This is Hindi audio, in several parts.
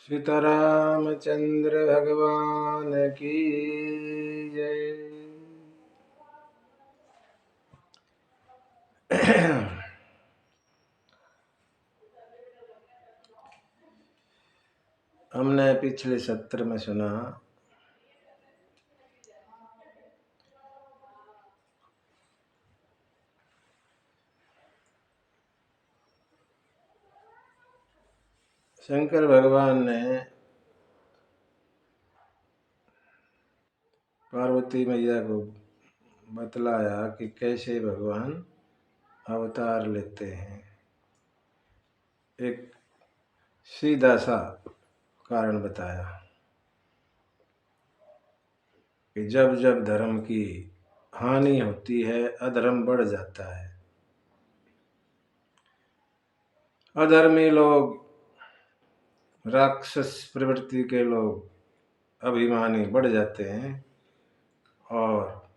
सीतारामचंद्र भगवान की जय। हमने पिछले सत्र में सुना शंकर भगवान ने पार्वती मैया को बतलाया कि कैसे भगवान अवतार लेते हैं। एक सीधा सा कारण बताया कि जब जब धर्म की हानि होती है, अधर्म बढ़ जाता है, अधर्मी लोग, राक्षस प्रवृत्ति के लोग, अभिमानी बढ़ जाते हैं और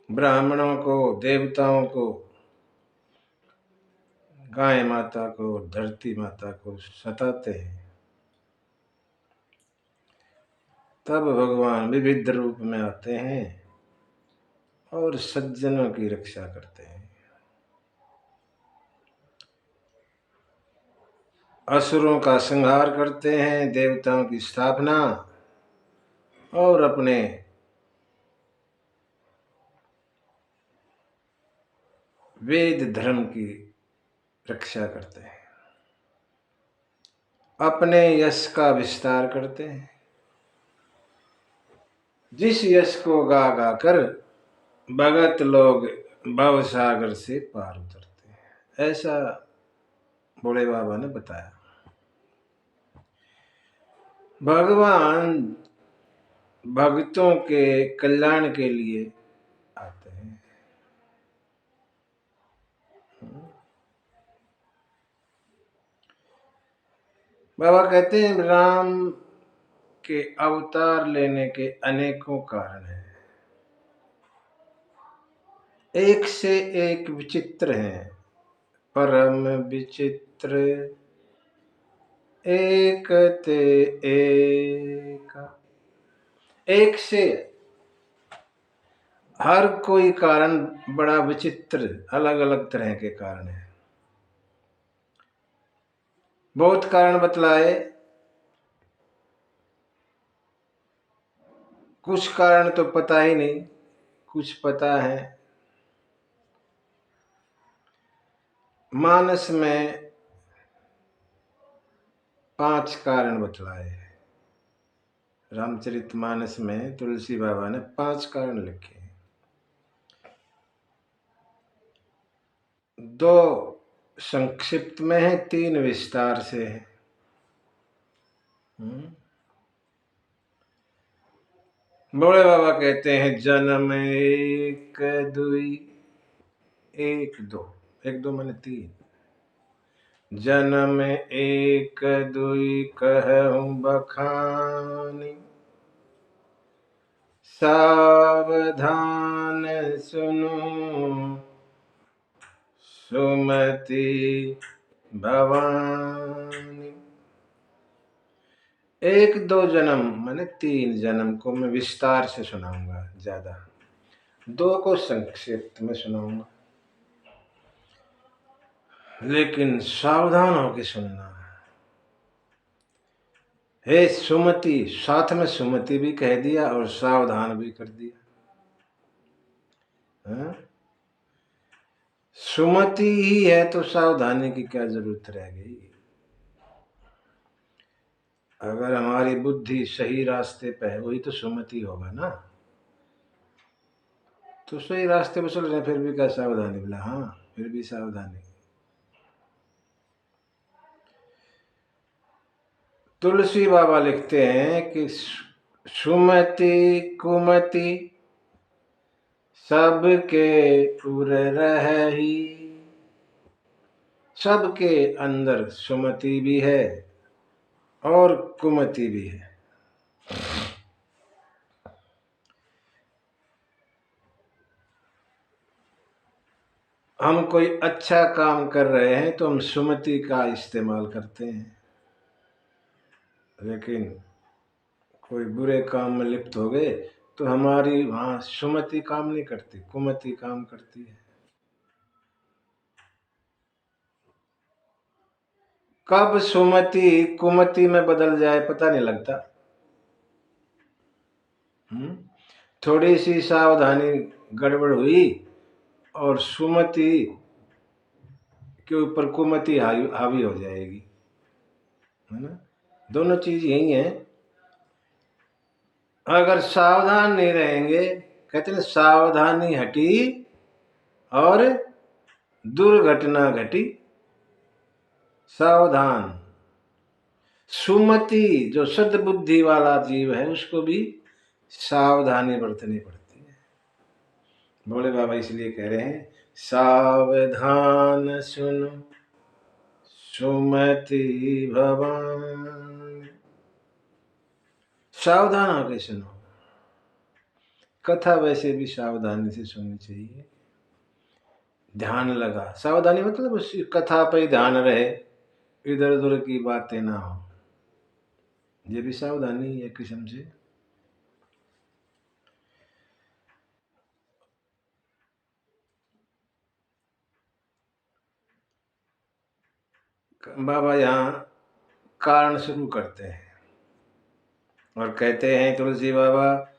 ब्राह्मणों को, देवताओं को, गाय माता को, धरती माता को सताते हैं। तब भगवान विविध रूप में आते हैं और सज्जनों की रक्षा करते हैं। असुरों का संहार करते हैं, देवताओं की स्थापना और अपने वेद धर्म की रक्षा करते हैं। अपने यश का विस्तार करते हैं। जिस यश को गा गा कर भगत लोग भव सागर से पार उतरते हैं, ऐसा भोले बाबा ने बताया। भगवान भक्तों के कल्याण के लिए आते हैं। बाबा कहते हैं राम के अवतार लेने के अनेकों कारण हैं, एक से एक विचित्र हैं, परम विचित्र एक ते एका। एक से हर कोई कारण बड़ा विचित्र, अलग अलग तरह के कारण है। बहुत कारण बतलाए, कुछ कारण तो पता ही नहीं, कुछ पता है। मानस में 5 कारण बतलाए। रामचरितमानस में तुलसी बाबा ने 5 कारण लिखे। 2 संक्षिप्त में है, 3 विस्तार से है। भोले बाबा कहते हैं जन्म 1 2 1 2 1 2 माने 3। जन्म 1 2 कहूँ बखानी, सावधान सुनो सुमति भवानी। 1 2 जन्म माने 3 जन्म को मैं विस्तार से सुनाऊंगा, ज्यादा 2 को संक्षिप्त में सुनाऊंगा, लेकिन सावधान होकर सुनना। हे सुमति, साथ में सुमति भी कह दिया और सावधान भी कर दिया। सुमति ही है तो सावधानी की क्या जरूरत रह गई। अगर हमारी बुद्धि सही रास्ते पे है, वही तो सुमति होगा ना। तो सही रास्ते पे चल रहे फिर भी क्या सावधानी, बोला हाँ फिर भी सावधानी। तुलसी बाबा लिखते हैं कि सुमति कुमति सबके उर रही। सबके अंदर सुमति भी है और कुमति भी है। हम कोई अच्छा काम कर रहे हैं तो हम सुमति का इस्तेमाल करते हैं। लेकिन कोई बुरे काम में लिप्त हो गए तो हमारी वहां सुमति काम नहीं करती, कुमति काम करती है। कब सुमति कुमति में बदल जाए पता नहीं लगता। थोड़ी सी सावधानी गड़बड़ हुई और सुमति के ऊपर कुमति हावी हो जाएगी, है ना। दोनों चीज यही है। अगर सावधान नहीं रहेंगे, कहते हैं सावधानी हटी और दुर्घटना घटी। सावधान सुमति जो सद्बुद्धि वाला जीव है उसको भी सावधानी बरतनी पड़ती है। भोले बाबा इसलिए कह रहे हैं सावधान सुनो सुमति भवान। सावधान होकर सुनो। कथा वैसे भी सावधानी से सुननी चाहिए, ध्यान लगा। सावधानी मतलब उस कथा पे ही ध्यान रहे, इधर उधर की बातें ना हो। ये भी सावधानी है किस्म से। बाबा यहाँ कारण शुरू करते हैं और कहते हैं तुलसी बाबा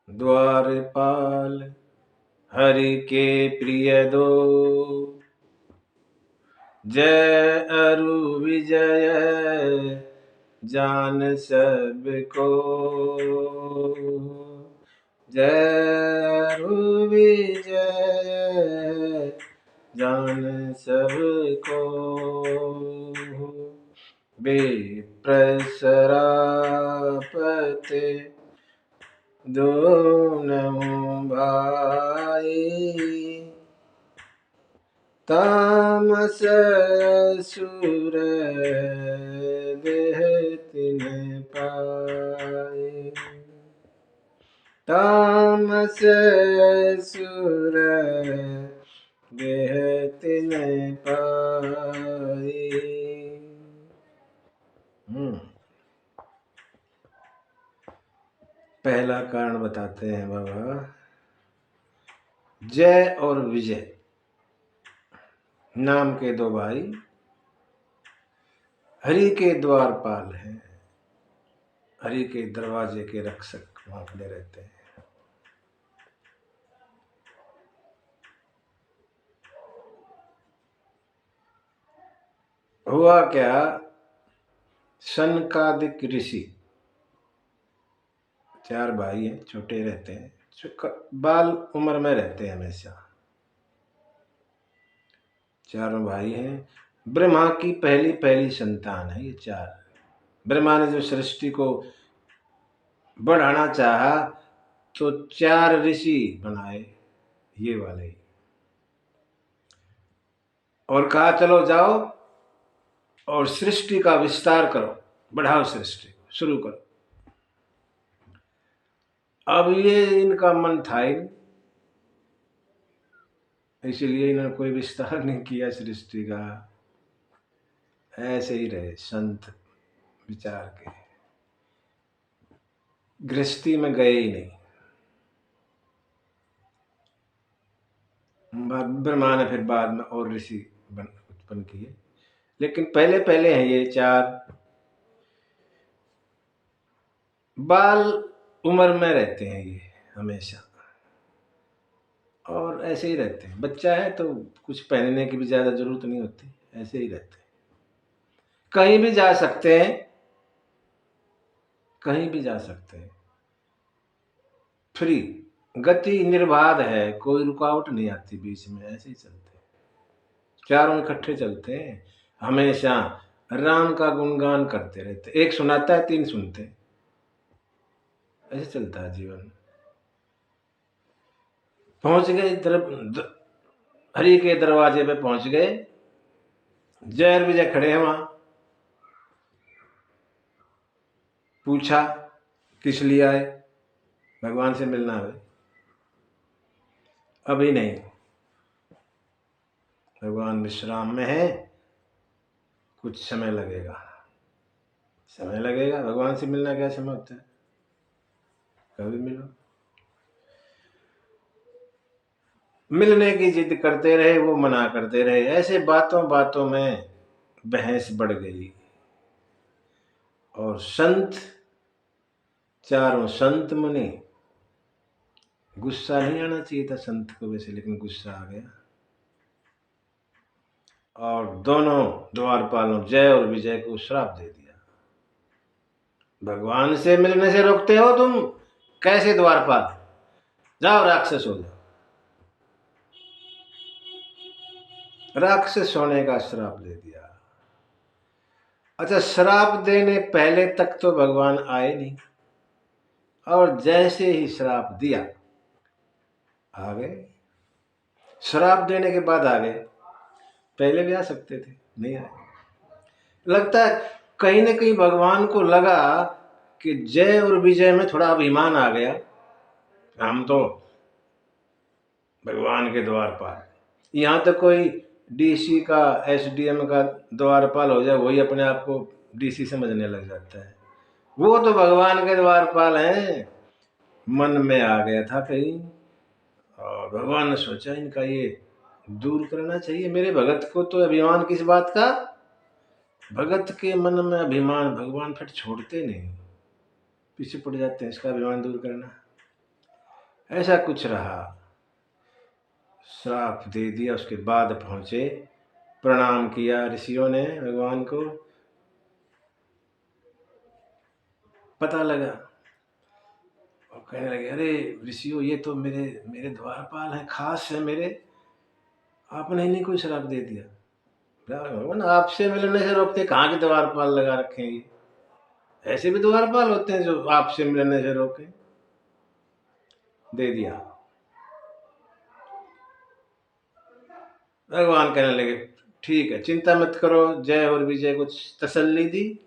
द्वारपाल हरि के प्रिय दो, जय अरु विजय जान सबको, जय अरु विजय जान सबको। विप्रसरापते दोनों भाई, तामस असुर देह तिन्ह पाए, तामस असुर देह तिन्ह पाए। पहला कारण बताते हैं बाबा, जय और विजय नाम के दो भाई हरि के द्वारपाल हैं, हरि के दरवाजे के रक्षक वहां खड़े रहते हैं। हुआ क्या, सनकादिक ऋषि, चार भाई हैं, छोटे रहते हैं, बाल उम्र में रहते हैं हमेशा। चारों भाई हैं, ब्रह्मा की पहली पहली संतान है ये चार। ब्रह्मा ने जो सृष्टि को बढ़ाना चाहा तो चार ऋषि बनाए, ये वाले, और कहा चलो जाओ और सृष्टि का विस्तार करो, बढ़ाओ, सृष्टि शुरू करो। अब ये इनका मन था ही, इसीलिए इन्होंने कोई विस्तार नहीं किया सृष्टि का, ऐसे ही रहे संत विचार के, गृहस्थी में गए ही नहीं। ब्रह्मा ने फिर बाद में और ऋषि उत्पन्न किए, लेकिन पहले पहले हैं ये चार। बाल उम्र में रहते हैं ये हमेशा, और ऐसे ही रहते हैं। बच्चा है तो कुछ पहनने की भी ज्यादा जरूरत नहीं होती, ऐसे ही रहते हैं। कहीं भी जा सकते हैं, कहीं भी जा सकते हैं, फ्री, गति निर्बाध है, कोई रुकावट नहीं आती बीच में, ऐसे ही चलते हैं। चारों इकट्ठे चलते हैं, हमेशा राम का गुणगान करते रहते, एक सुनाता है तीन सुनते हैं, ऐसे चलता है जीवन। पहुंच गए हरि के दरवाजे पे पहुंच गए, जय विजय खड़े हैं वहां। पूछा किस लिए आए, भगवान से मिलना है। अभी नहीं, भगवान विश्राम में है, कुछ समय लगेगा। समय लगेगा, भगवान से मिलना क्या समय होता है, कभी मिलो। मिलने की जिद करते रहे, वो मना करते रहे, ऐसे बातों बातों में बहस बढ़ गई। और संत, चारों संत मुनि, गुस्सा नहीं आना चाहिए था संत को वैसे, लेकिन गुस्सा आ गया। और दोनों द्वारपालों जय और विजय को श्राप दे दिया। भगवान से मिलने से रोकते हो तुम, कैसे द्वारपाल, जाओ राक्षस हो जाओ। राक्षस होने का श्राप दे दिया। अच्छा, श्राप देने पहले तक तो भगवान आए नहीं, और जैसे ही श्राप दिया आ गए। श्राप देने के बाद आ गए, पहले भी आ सकते थे, नहीं आए। लगता है कहीं ना कहीं भगवान को लगा कि जय और विजय में थोड़ा अभिमान आ गया, हम तो भगवान के द्वारपाल। यहाँ तक कोई डीसी का, एसडीएम का द्वारपाल हो जाए, वही अपने आप को डीसी समझने लग जाता है। वो तो भगवान के द्वारपाल हैं। मन में आ गया था कहीं, और भगवान ने सोचा इनका ये दूर करना चाहिए। मेरे भगत को तो अभिमान किस बात का, भगत के मन में अभिमान भगवान फिर छोड़ते नहीं, पीछे पड़ जाते हैं, इसका अभिमान दूर करना। ऐसा कुछ रहा, श्राप दे दिया। उसके बाद पहुंचे, प्रणाम किया ऋषियों ने भगवान को। पता लगा और कहने लगे, अरे ऋषियों, ये तो मेरे मेरे द्वारपाल हैं, खास है मेरे, आपने इन्हीं को श्राप दे दिया। भगवान आपसे मिलने से रोकते, कहाँ के द्वारपाल लगा रखे हैं ये, ऐसे भी द्वारपाल होते हैं जो आपसे मिलने से रोके। दे दिया। भगवान कहने लगे, ठीक है, चिंता मत करो। जय और विजय को तसल्ली दी।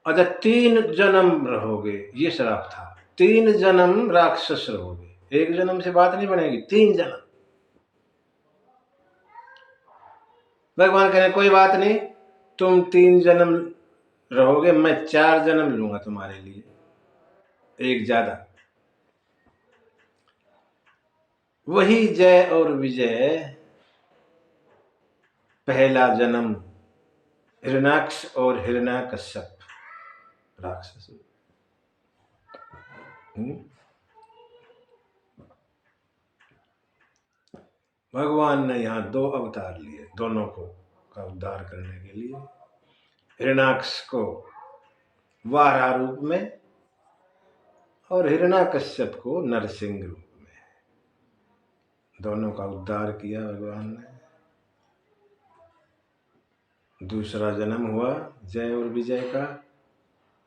अच्छा, 3 जन्म रहोगे, ये श्राप था। 3 जन्म राक्षस रहोगे, 1 जन्म से बात नहीं बनेगी, 3 जन्म। भगवान कहने, कोई बात नहीं, तुम 3 जन्म रहोगे, मैं 4 जन्म लूंगा तुम्हारे लिए, 1 ज्यादा। वही जय और विजय, पहला जन्म हिरण्याक्ष और हिरण्यकश्यप राक्षस। भगवान ने यहाँ 2 अवतार लिए, दोनों को का उद्धार करने के लिए। हिरण्याक्ष को वाराह रूप में, और हिरण्यकश्यप को नरसिंह रूप में, दोनों का उद्धार किया भगवान ने। दूसरा जन्म हुआ जय और विजय का,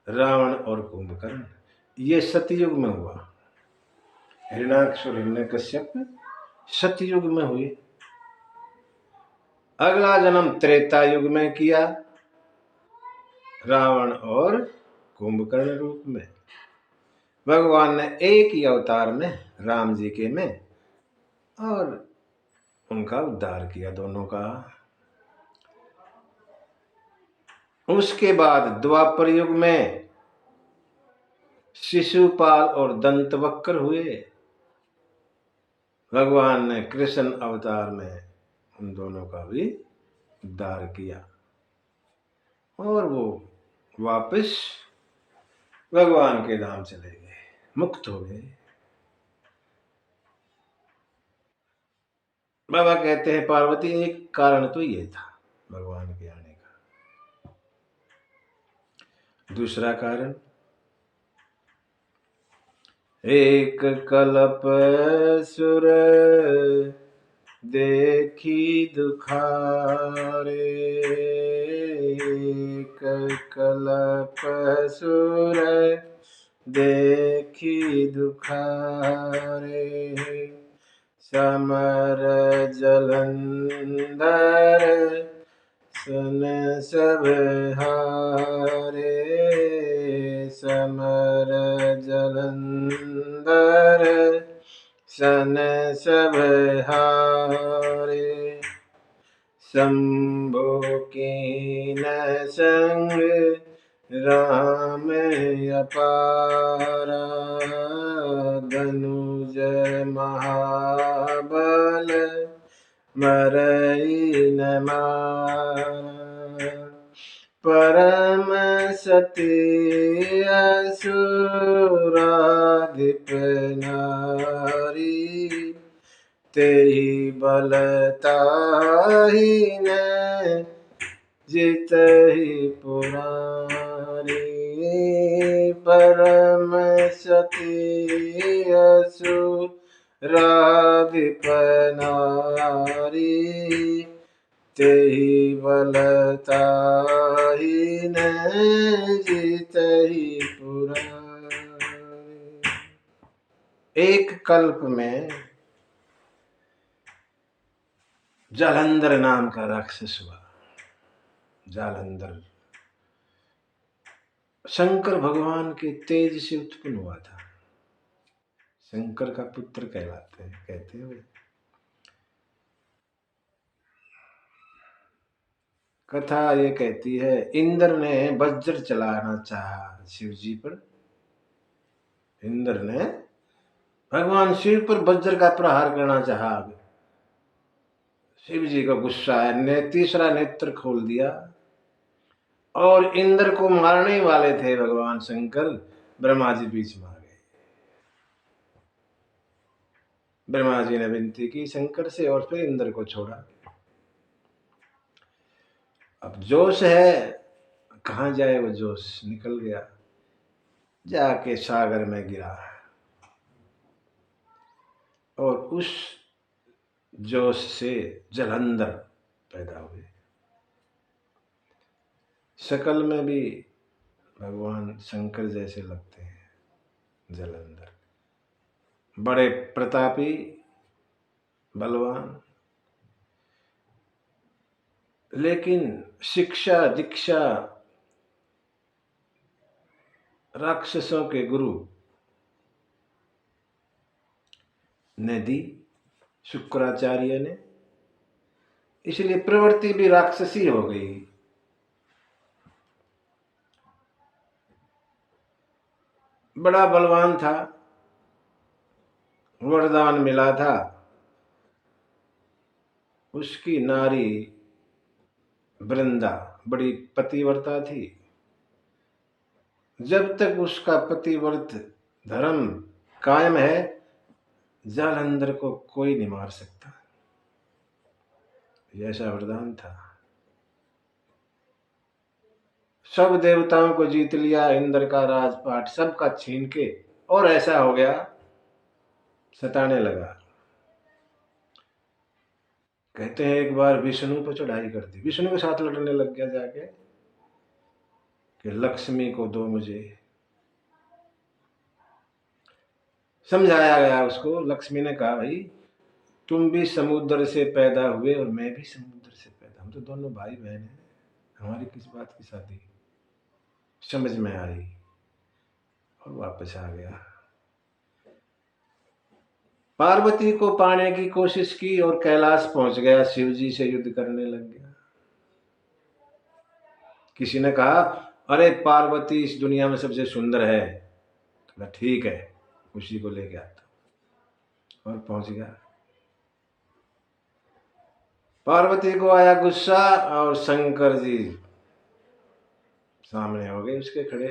रावण और कुंभकर्ण। ये सतयुग में हुआ। हिरण्याक्ष और हिरण्यकश्यप सतयुग में हुए। अगला जन्म त्रेता युग में किया, रावण और कुंभकर्ण रूप में। भगवान ने एक ही अवतार में, राम जी के में, और उनका उद्धार किया, दोनों का। उसके बाद द्वापर युग में शिशुपाल और दंतवक्र हुए। भगवान ने कृष्ण अवतार में उन दोनों का भी उद्धार किया, और वो वापस भगवान के धाम चले गए, मुक्त हो गए। बाबा कहते हैं, पार्वती, एक कारण तो ये था भगवान के आने का। दूसरा कारण, एक कल्प सुर देखी दुखारे, एक कल्प सुर देखी दुखारे, समर जलंधर सन सब हारे, समर जलंधर सन सब हारे। शंभो की न संग राम अपारा, धनुज महाबल मरई न मारा, परम सती असुराधिप नारी, तेहि बलताहि न जितहि पुरारी, परम सती असुराधिप नारी, तेहि बलताहि न जितहि पुरारी। एक कल्प में जालंधर नाम का राक्षस हुआ। जालंधर शंकर भगवान के तेज से उत्पन्न हुआ था। शंकर का पुत्र कहलाते हैं, कहते हुए कथा ये कहती है, इंद्र ने वज्र चलाना चाहा शिव जी पर। इंद्र ने भगवान शिव पर वज्र का प्रहार करना चाहा। शिव जी का गुस्सा है, ने तीसरा नेत्र खोल दिया और इंद्र को मारने वाले थे भगवान शंकर। ब्रह्मा जी बीच में आ गए। ब्रह्मा जी ने विनती की शंकर से और फिर इंद्र को छोड़ा। अब जोश है, कहाँ जाए वो जोश, निकल गया, जाके सागर में गिरा और उस जोश से जलंधर पैदा हुए। शकल में भी भगवान शंकर जैसे लगते हैं। जलंधर बड़े प्रतापी, बलवान, लेकिन शिक्षा दीक्षा राक्षसों के गुरु ने दी, शुक्राचार्य ने, इसलिए प्रवृत्ति भी राक्षसी हो गई। बड़ा बलवान था, वरदान मिला था, उसकी नारी वृंदा बड़ी पतिव्रता थी। जब तक उसका पतिव्रत धर्म कायम है, जालंधर को कोई नहीं मार सकता, ऐसा वरदान था। सब देवताओं को जीत लिया, इंद्र का राजपाट सबका छीन के, और ऐसा हो गया, सताने लगा। कहते हैं एक बार विष्णु पर चढ़ाई कर दी, विष्णु के साथ लड़ने लग गया जाके कि लक्ष्मी को दो मुझे। समझाया गया उसको। लक्ष्मी ने कहा, भाई तुम भी समुद्र से पैदा हुए और मैं भी समुद्र से पैदा, हम तो दोनों भाई बहन हैं, हमारी किस बात की शादी। समझ में आई और वापस आ गया। पार्वती को पाने की कोशिश की और कैलाश पहुंच गया, शिव जी से युद्ध करने लग गया। किसी ने कहा, अरे पार्वती इस दुनिया में सबसे सुंदर है, तो ठीक है, उसी को लेके आता, और पहुंच गया। पार्वती को आया गुस्सा और शंकर जी सामने हो गए उसके खड़े।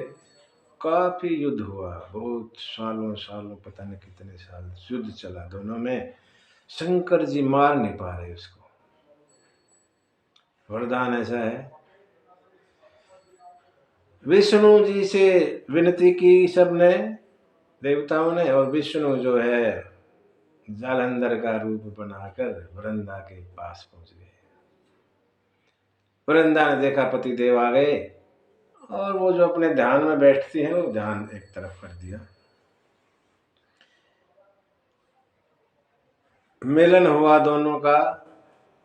काफी युद्ध हुआ, बहुत सालों सालों, पता नहीं कितने साल युद्ध चला दोनों में। शंकर जी मार नहीं पा रहे उसको। वरदान ऐसा है, विष्णु जी से विनती की सबने, देवताओं ने, और विष्णु जो है जालंधर का रूप बनाकर वृंदा के पास पहुंच गए। वृंदा ने देखा पति देव आ गए, और वो जो अपने ध्यान में बैठती है, वो ध्यान एक तरफ कर दिया। मिलन हुआ दोनों का,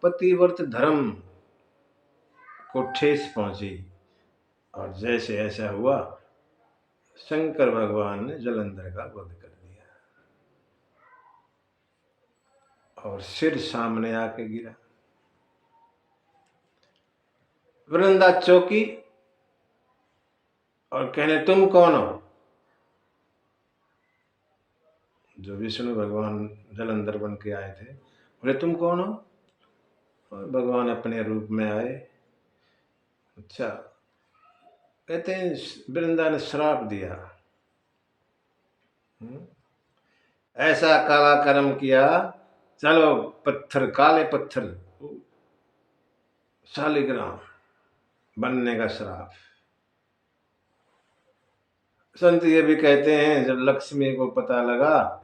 पतिव्रत धर्म को ठेस पहुंची, और जैसे ऐसा हुआ, शंकर भगवान ने जलंधर का वध कर दिया और सिर सामने आके गिरा। वृंदा चौकी और कहने तुम कौन हो? जो विष्णु भगवान जलंधर बन के आए थे, बोले तुम कौन हो? और भगवान अपने रूप में आए। अच्छा, कहते हैं वृंदा ने श्राप दिया, ऐसा काला कर्म किया, चलो पत्थर, काले पत्थर, शालिग्राम बनने का श्राप। संत ये भी कहते हैं जब लक्ष्मी को पता लगा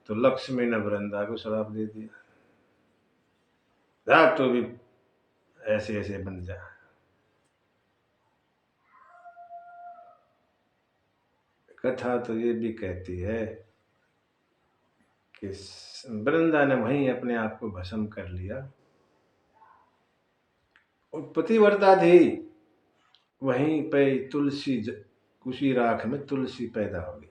तो लक्ष्मी ने वृंदा को श्राप दे दिया, जा तो भी ऐसे ऐसे बन जा। कथा तो ये भी कहती है कि वृंदा ने वहीं अपने आप को भस्म कर लिया और पतिव्रता थी, वहीं पे तुलसी उसी राख में तुलसी पैदा हो गई।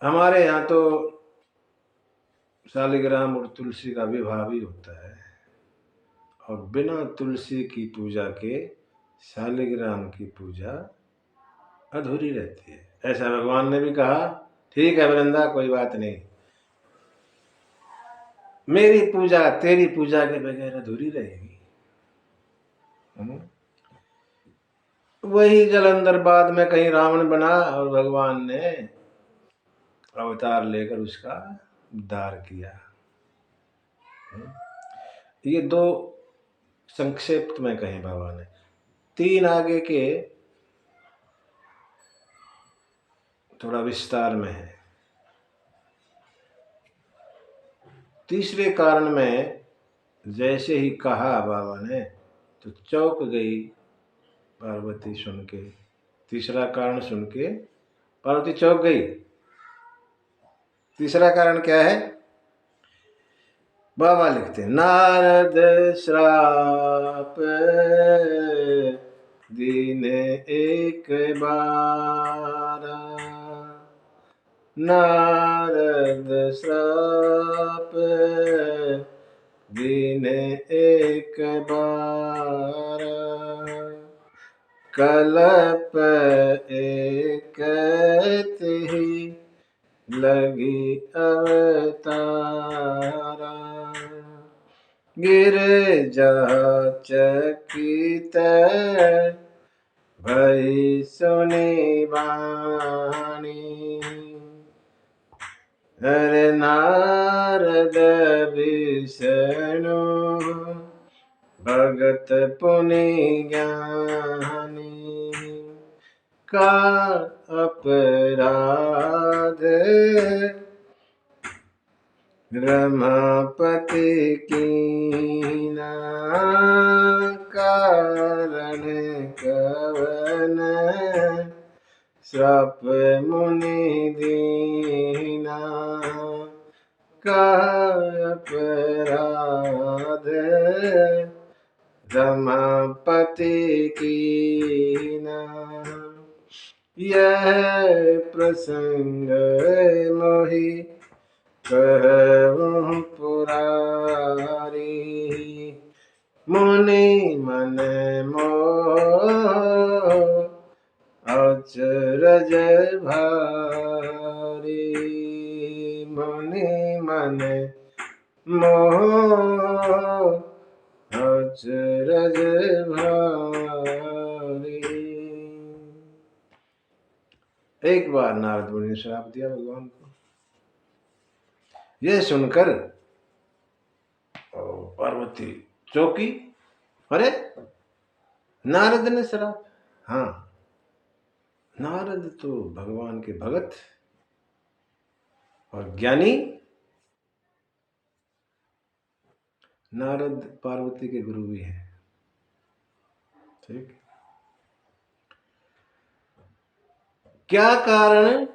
हमारे यहाँ तो शालिग्राम और तुलसी का विवाह भी होता है, और बिना तुलसी की पूजा के शालिग्राम की पूजा अधूरी रहती है, ऐसा भगवान ने भी कहा। ठीक है वृंदा, कोई बात नहीं, मेरी पूजा तेरी पूजा के बगैर अधूरी रहेगी। वही जलंधर बाद में कहीं रावण बना और भगवान ने अवतार लेकर उसका उद्धार किया। ये दो संक्षिप्त में कहें बाबा ने, तीन आगे के थोड़ा विस्तार में है। तीसरे कारण में जैसे ही कहा बाबा ने तो चौंक गई पार्वती सुन के। तीसरा कारण सुन के पार्वती चौंक गई। तीसरा कारण क्या है? बाबा लिखते, नारद श्राप दीने एक बार, नारद श्राप दीने एक बार, कल्प एक ही लगी अवतारा, गिरजा चकित भई सुनी वाणी, हरे नारद विष्णु भगत पुनि ज्ञानी, का अपराध रमापति कीना, कारण कवन श्राप मुनि दीना, का अपराध रमापति कीना, यह प्रसंग मोहि कहूँ पुरारी, मुनि मन मोह अचरज भारी, मुनि मन मोह अचरज भारी। एक बार नारद मुनि ने श्राप दिया भगवान को। यह सुनकर पार्वती चौंकी, अरे नारद ने श्राप? हाँ, नारद तो भगवान के भगत और ज्ञानी। नारद पार्वती के गुरु भी हैं, ठीक। क्या कारण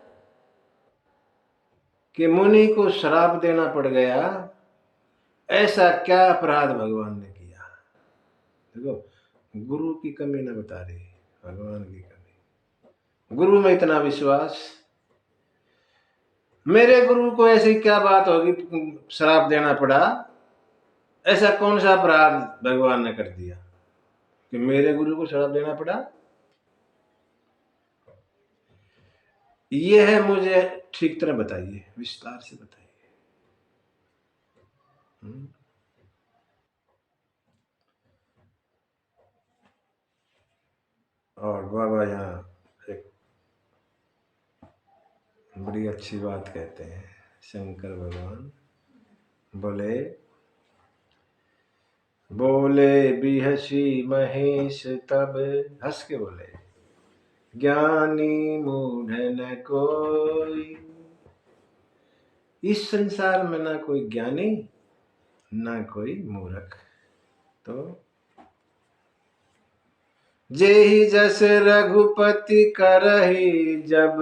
कि मुनि को श्राप देना पड़ गया? ऐसा क्या अपराध भगवान ने किया? देखो, गुरु की कमी न बता रही, भगवान की कमी। गुरु में इतना विश्वास, मेरे गुरु को ऐसी क्या बात होगी श्राप देना पड़ा? ऐसा कौन सा अपराध भगवान ने कर दिया कि मेरे गुरु को श्राप देना पड़ा? ये है, मुझे ठीक तरह बताइए, विस्तार से बताइए। और बाबा यहाँ एक बड़ी अच्छी बात कहते हैं, शंकर भगवान बोले, बोले बिहसी महेश तब, हंस के बोले, ज्ञानी मूढ़ न कोई, इस संसार में ना कोई ज्ञानी ना कोई मूर्ख। तो जेहि जस रघुपति करहि जब,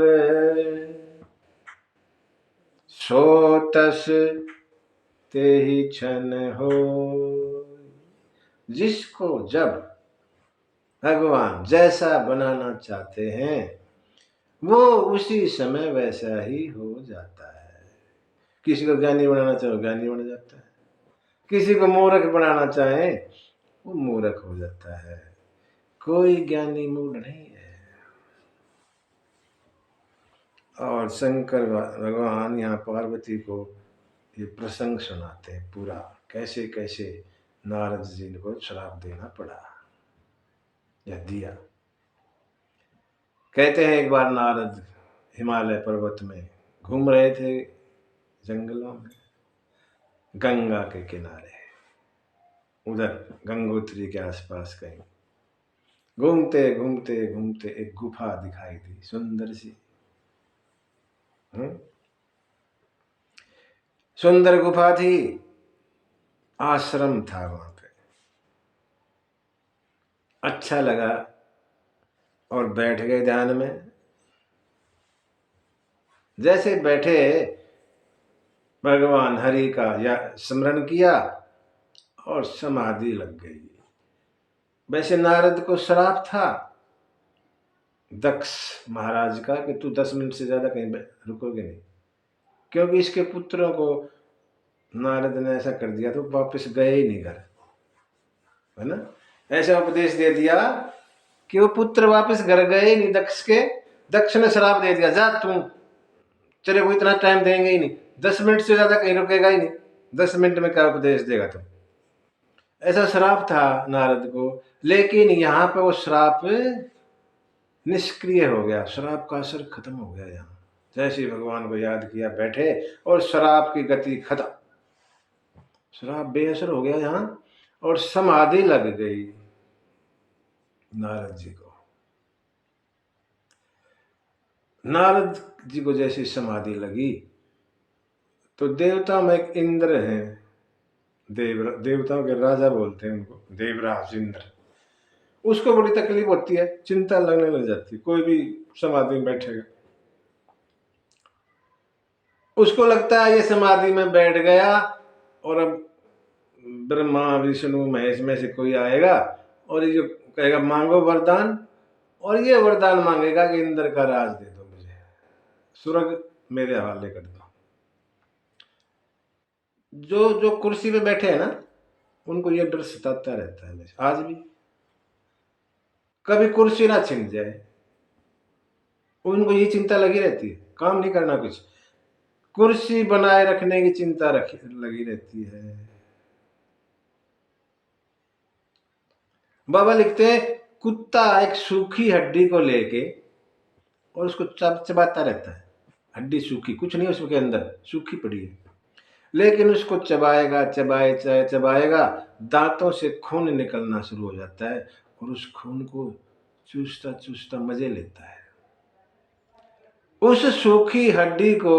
सो तस तेहि क्षण हो। जिसको जब भगवान जैसा बनाना चाहते हैं वो उसी समय वैसा ही हो जाता है। किसी को ज्ञानी बनाना चाहे ज्ञानी बन जाता है, किसी को मूर्ख बनाना चाहे वो मूर्ख हो जाता है। कोई ज्ञानी मूढ़ नहीं है। और शंकर भगवान यहाँ पार्वती को ये प्रसंग सुनाते हैं पूरा, कैसे कैसे नारद जी को श्राप देना पड़ा या दिया। कहते हैं एक बार नारद हिमालय पर्वत में घूम रहे थे, जंगलों में, गंगा के किनारे, उधर गंगोत्री के आसपास कहीं घूमते घूमते घूमते एक गुफा दिखाई दी, सुंदर सी। सुंदर गुफा थी, आश्रम था वहां पे। अच्छा लगा और बैठ गए ध्यान में। जैसे बैठे भगवान हरि का या स्मरण किया और समाधि लग गई। वैसे नारद को श्राप था दक्ष महाराज का कि तू 10 मिनट से ज्यादा कहीं रुकोगे नहीं, क्योंकि इसके पुत्रों को नारद ने ऐसा कर दिया तो वापस गए ही नहीं घर, है ना। ऐसा उपदेश दे दिया कि वो पुत्र वापस घर गए ही नहीं दक्ष के। दक्ष ने श्राप दे दिया, जा तू चले, वो इतना टाइम देंगे ही नहीं, 10 मिनट से ज्यादा कहीं रुकेगा ही नहीं, 10 मिनट में क्या उपदेश देगा तुम। ऐसा श्राप था नारद को, लेकिन यहाँ पे वो श्राप निष्क्रिय हो गया, श्राप का असर खत्म हो गया। यहाँ जैसे ही भगवान को याद किया बैठे और श्राप की गति खत्म, श्राप बेअसर हो गया यहाँ और समाधि लग गई नारद जी को। नारद जी को जैसी समाधि लगी तो देवता में एक इंद्र है, देवताओं के राजा बोलते हैं उनको, देवराज इंद्र, उसको बड़ी तकलीफ होती है, चिंता लगने लग जाती है कोई भी समाधि में बैठेगा। उसको लगता है ये समाधि में बैठ गया और अब ब्रह्मा विष्णु महेश में से कोई आएगा और ये जो कहेगा मांगो वरदान, और ये वरदान मांगेगा कि इंद्र का राज दे दो मुझे, स्वर्ग मेरे हवाले कर दो। जो जो कुर्सी पे बैठे हैं ना उनको ये डर सताता रहता है आज भी, कभी कुर्सी ना छिन जाए, उनको ये चिंता लगी रहती है, काम नहीं करना कुछ, कुर्सी बनाए रखने की चिंता लगी रहती है। बाबा लिखते हैं कुत्ता एक सूखी हड्डी को लेके और उसको चबाता रहता है, हड्डी सूखी, कुछ नहीं उसके अंदर, सूखी पड़ी है, लेकिन उसको चबाएगा चबाएगा, दांतों से खून निकलना शुरू हो जाता है और उस खून को चूसता चूसता मजे लेता है। उस सूखी हड्डी को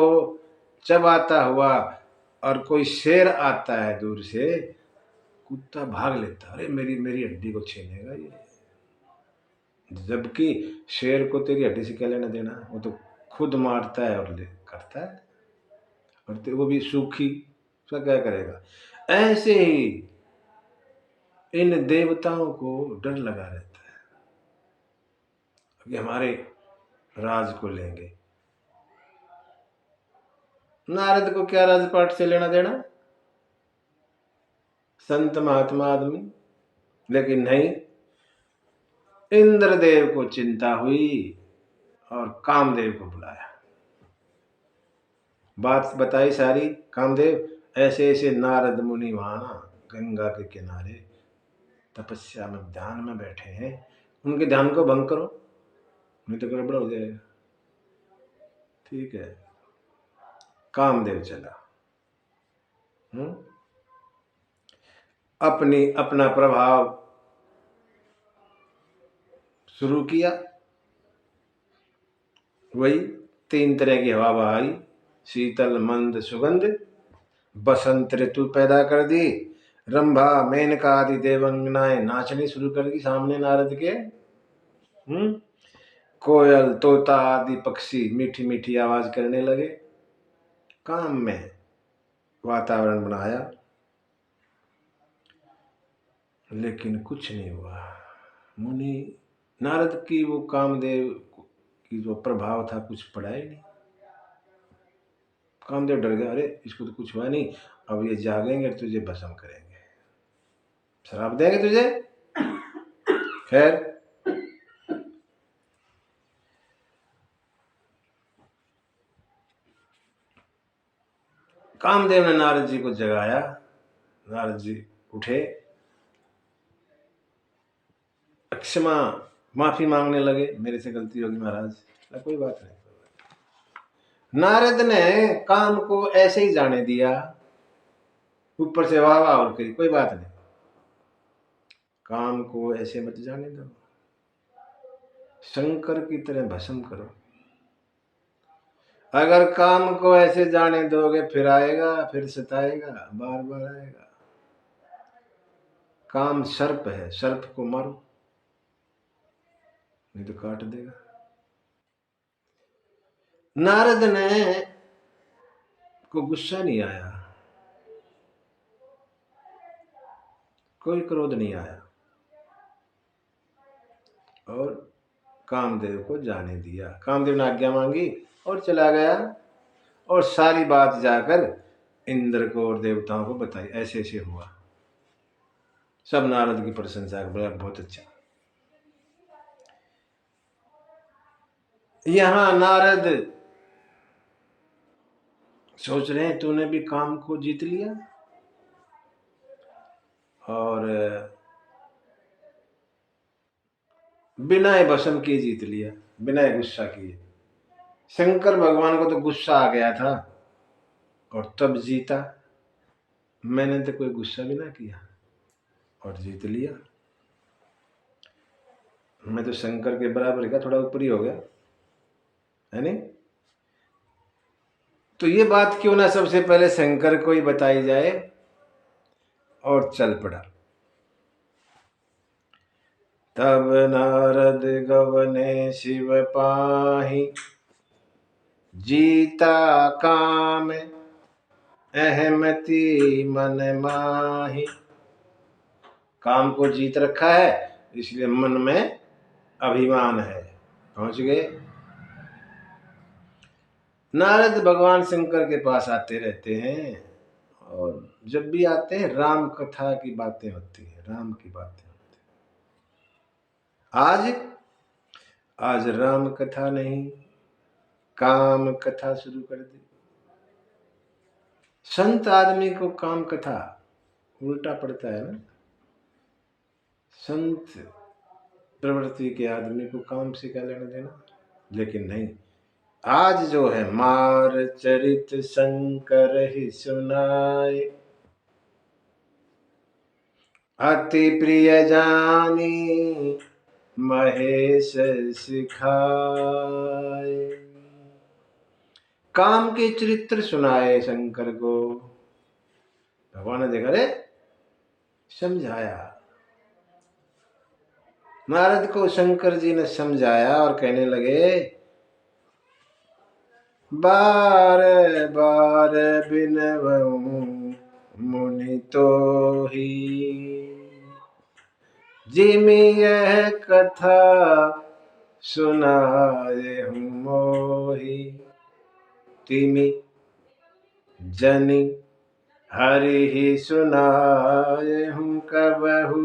चबाता हुआ और कोई शेर आता है दूर से, कुत्ता भाग लेता, अरे मेरी मेरी हड्डी को छीनेगा ये, जबकि शेर को तेरी हड्डी से क्या लेना देना, वो तो खुद मारता है और करता है, और वो भी सूखी, उसका क्या करेगा। ऐसे ही इन देवताओं को डर लगा रहता है कि हमारे राज को लेंगे। नारद को क्या राजपाट से लेना देना, संत महात्मा आदमी, लेकिन नहीं, इंद्रदेव को चिंता हुई और कामदेव को बुलाया। बात बताई सारी। कामदेव, ऐसे ऐसे नारद मुनि वहां गंगा के किनारे तपस्या में ध्यान में बैठे हैं, उनके ध्यान को भंग करो, नहीं तो गड़बड़ हो जाएगा। ठीक है, कामदेव चला। अपना प्रभाव शुरू किया। वही 3 तरह की हवा बहाई, शीतल मंद सुगंध, बसंत ऋतु पैदा कर दी, रंभा मेनका आदि देवंगनाएं नाचनी शुरू कर दी सामने नारद के। कोयल तोता आदि पक्षी मीठी मीठी आवाज करने लगे। काम में वातावरण बनाया, लेकिन कुछ नहीं हुआ। मुनि नारद की वो कामदेव की जो प्रभाव था कुछ पड़ा ही नहीं। कामदेव डर गया, अरे इसको तो कुछ हुआ नहीं, अब ये जागेंगे तुझे भस्म करेंगे, शराब देंगे तुझे। खैर कामदेव ने नारद जी को जगाया। नारद जी उठे, क्षमा माफी मांगने लगे, मेरे से गलती होगी महाराज। कोई बात नहीं। नारद ने काम को ऐसे ही जाने दिया, ऊपर से वाह वाह और कही, कोई बात नहीं, काम को ऐसे मत जाने दो, शंकर की तरह भस्म करो। अगर काम को ऐसे जाने दोगे फिर आएगा, फिर सताएगा, बार बार आएगा। काम सर्प है, सर्प को मारो नहीं तो काट देगा। नारद ने को गुस्सा नहीं आया, कोई क्रोध नहीं आया, और कामदेव को जाने दिया। कामदेव ने आज्ञा मांगी और चला गया, और सारी बात जाकर इंद्र को और देवताओं को बताई, ऐसे ऐसे हुआ। सब नारद की प्रशंसा कर बोला, बहुत अच्छा। यहां नारद सोच रहे हैं तूने भी काम को जीत लिया और बिना भस्म किए जीत लिया, बिना गुस्सा किए। शंकर भगवान को तो गुस्सा आ गया था और तब जीता। मैंने तो कोई गुस्सा भी ना किया और जीत लिया। मैं तो शंकर के बराबर का थोड़ा ऊपर ही हो गया, है नहीं? तो ये बात क्यों ना सबसे पहले शंकर को ही बताई जाए, और चल पड़ा। तब नारद गवने शिव पाहि, जीता काम अहमति मन माही। काम को जीत रखा है, इसलिए मन में अभिमान है। पहुंच गए। नारद भगवान शंकर के पास आते रहते हैं, और जब भी आते हैं राम कथा की बातें होती है, राम की बातें होती है। आज राम कथा नहीं, काम कथा शुरू कर दी। संत आदमी को काम कथा उल्टा पड़ता है ना, संत प्रवृत्ति के आदमी को काम से क्या लेना देना। लेकिन नहीं, आज जो है मार चरित शंकर ही सुनाए, अति प्रिय जानी महेश सिखाए। काम के चरित्र सुनाए शंकर को। भगवान ने देखा, रे समझाया। नारद को शंकर जी ने समझाया और कहने लगे, बार बार बिनवऊं मुनि तो ही, जिमि यह कथा सुनाए हूँ मोही। तिमि जनि हरि ही सुनाए हूँ कबहू,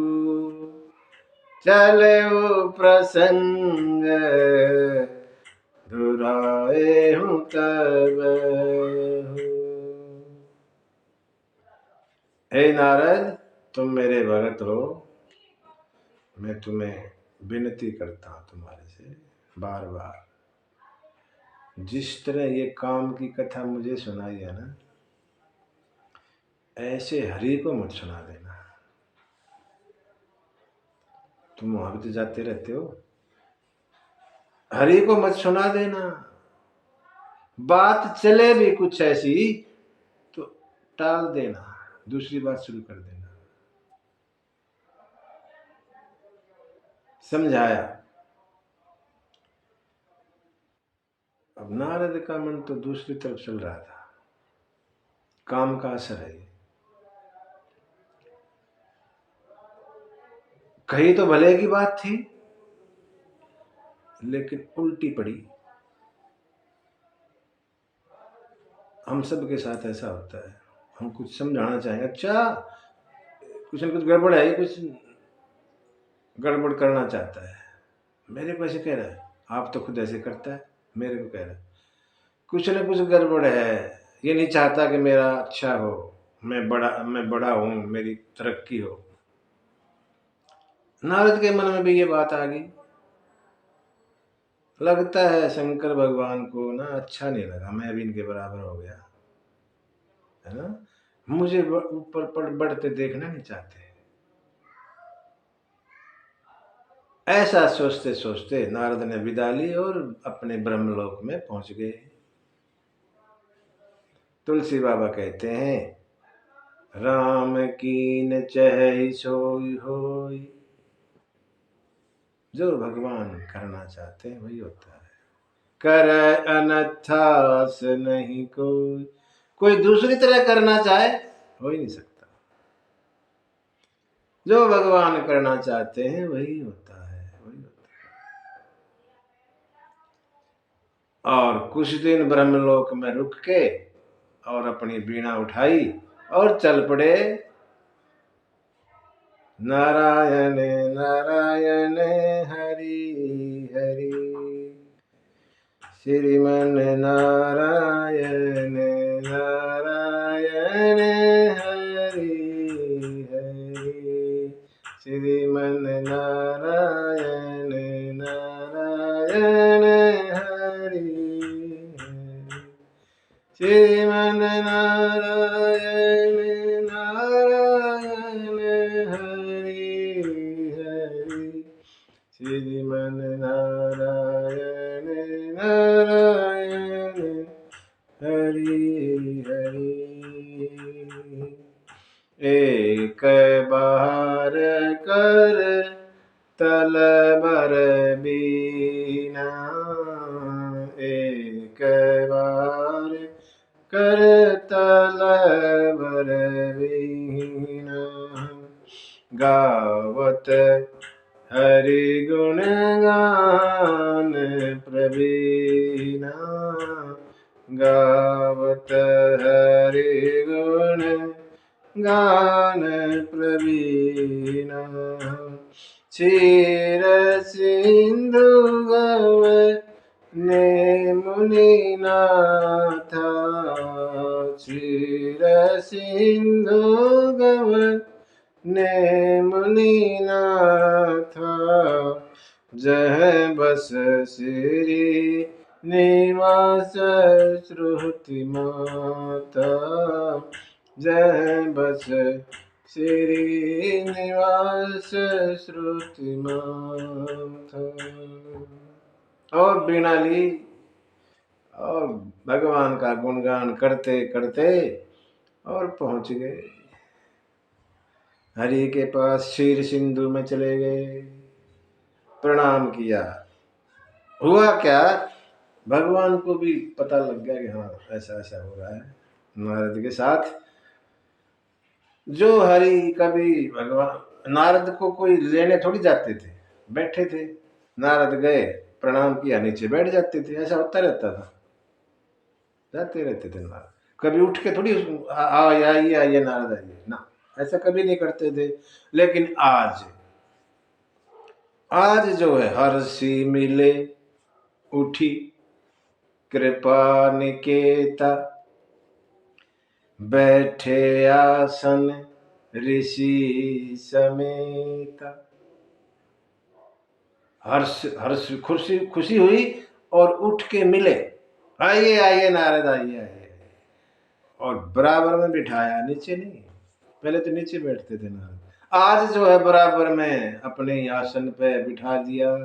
चले वो प्रसंग दुराए हूँ कबहू। हे नारद, तुम मेरे भगत हो, मैं तुम्हें विनती करता हूँ तुम्हारे से बार बार, जिस तरह ये काम की कथा मुझे सुनाई है ना, ऐसे हरि को मत सुना देना। तुम वहां भी तो जाते रहते हो, हरि को मत सुना देना। बात चले भी कुछ ऐसी तो टाल देना, दूसरी बात शुरू कर देना। समझाया। अब नारद का मन तो दूसरी तरफ चल रहा था, काम का असर है। कही तो भले की बात थी, लेकिन उल्टी पड़ी। हम सब के साथ ऐसा होता है, हम कुछ समझाना चाहेंगे, अच्छा कुछ न कुछ गड़बड़ है, कुछ गड़बड़ करना चाहता है, मेरे को ऐसे कह रहा है, आप तो खुद ऐसे करता है, मेरे को कह रहा है कुछ न कुछ गड़बड़ है, ये नहीं चाहता कि मेरा अच्छा हो, मैं बड़ा हूं, मेरी तरक्की हो। नारद के मन में भी ये बात आ गई। लगता है शंकर भगवान को ना अच्छा नहीं लगा, मैं अभी इनके बराबर हो गया, है ना, मुझे ऊपर बढ़ते देखना नहीं चाहते। ऐसा सोचते सोचते नारद ने विदा ली और अपने ब्रह्मलोक में पहुंच गए। तुलसी बाबा कहते हैं, राम कीन चह सोई होई, जो भगवान करना चाहते हैं वही होता है। कर अनथास नहीं कोई, कोई दूसरी तरह करना चाहे हो ही नहीं सकता। जो भगवान करना चाहते हैं वही होता है, वही होता है। और कुछ दिन ब्रह्मलोक में रुक के और अपनी वीणा उठाई और चल पड़े। नारायण नारायण हरि हरि, श्रीमन नारायण नारायण हरि हरि, श्रीमन नारायण नारायण हरि हरि, श्रीमन नारायण नारायण हरि हरि, श्रीमन नारायण नारायण हरि हरि। एक बार कर तल बर बीना, एक बार कर तल बर बीना, गावत हरि गुण गान प्रवीणा, गावत हरि गुण गान प्रवीणा, क्षीर सिंधु गव ने मुनि नाथा, क्षीर सिंधु गव ने मुनि नाथा, जह बस श्री निवास श्रुति माता, जह बस श्री निवास श्रुति माता। और बीणा ली और भगवान का गुणगान करते करते और पहुंच गए हरि के पास। क्षीर सिंधु में चले गए, प्रणाम किया। हुआ क्या, भगवान को भी पता लग गया कि हाँ ऐसा ऐसा हो रहा है नारद के साथ। जो हरि कभी भगवान नारद को कोई लेने थोड़ी जाते थे, बैठे थे, नारद गए प्रणाम किया, नीचे बैठ जाते थे, ऐसा होता रहता था, जाते रहते थे नारद। कभी उठ के थोड़ी आइए आइए नारद आइए ना, ऐसा कभी नहीं करते थे। लेकिन आज जो है हर्षि मिले उठी कृपा निकेता, बैठे आसन ऋषि समेता। हर्ष हर्ष खुशी खुशी हुई और उठ के मिले, आइए आइए नारद आइए आइए, और बराबर में बिठाया, नीचे नहीं। पहले तो नीचे बैठते थे नारद, आज जो है बराबर में अपने आसन पे बिठा दिया।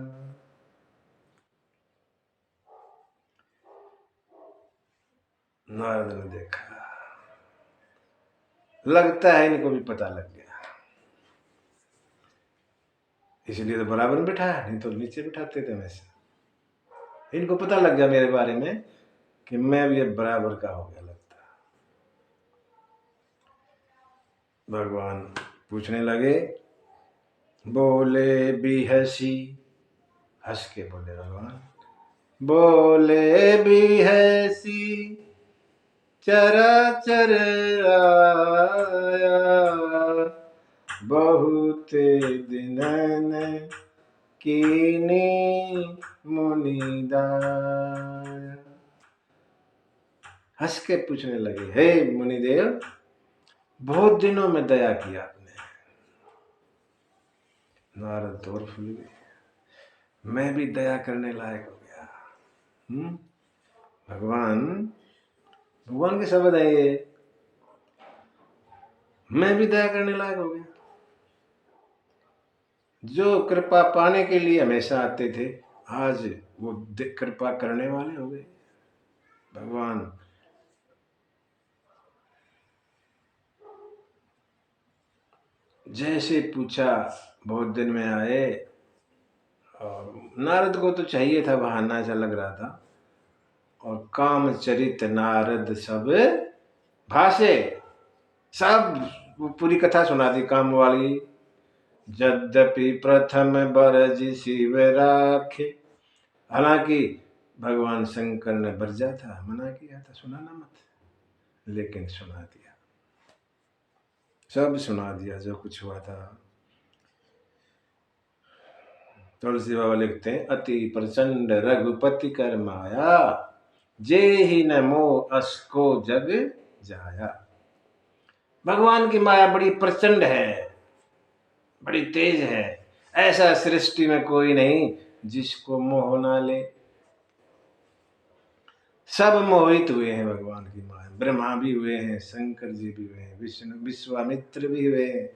नारद ने देखा, लगता है इनको भी पता लग गया, इसलिए तो बराबर में बिठाया, नहीं तो नीचे बिठाते थे हमेशा। इनको पता लग गया मेरे बारे में कि मैं भी अब बराबर का हो गया लगता। भगवान पूछने लगे, बोले भी हंसी, हंस के बोले भगवान, बोले भी हंसी चराचर आया, बहुत दिनन कीनी मुनिदाया। हंस के पूछने लगे, हे मुनिदेव, बहुत दिनों में दया किया आपने। नारद तो और फूल गए, मैं भी दया करने लायक हो गया। भगवान भगवान के शब्द है ये, मैं भी दया करने लायक हो गया। जो कृपा पाने के लिए हमेशा आते थे, आज वो कृपा करने वाले हो गए। भगवान जैसे पूछा, बहुत दिन में आए, और नारद को तो चाहिए था, बहाना सा लग रहा था। और काम चरित नारद सब भाषे, सब पूरी कथा सुना दी काम वाली। यद्यपि प्रथम बरज शिव राखे, हालांकि भगवान शंकर ने बरजा था, मना किया था सुनाना मत, लेकिन सुना दिया, सब सुना दिया जो कुछ हुआ था। तुलसी बाबा लिखते हैं, अति प्रचंड रघुपति कर माया, जे ही न मोह असको जग जाया। भगवान की माया बड़ी प्रचंड है, बड़ी तेज है, ऐसा सृष्टि में कोई नहीं जिसको मोह ना ले। सब मोहित हुए हैं भगवान की माया, ब्रह्मा भी हुए हैं, शंकर जी भी हुए हैं, विष्णु विश्वामित्र भी हुए हैं,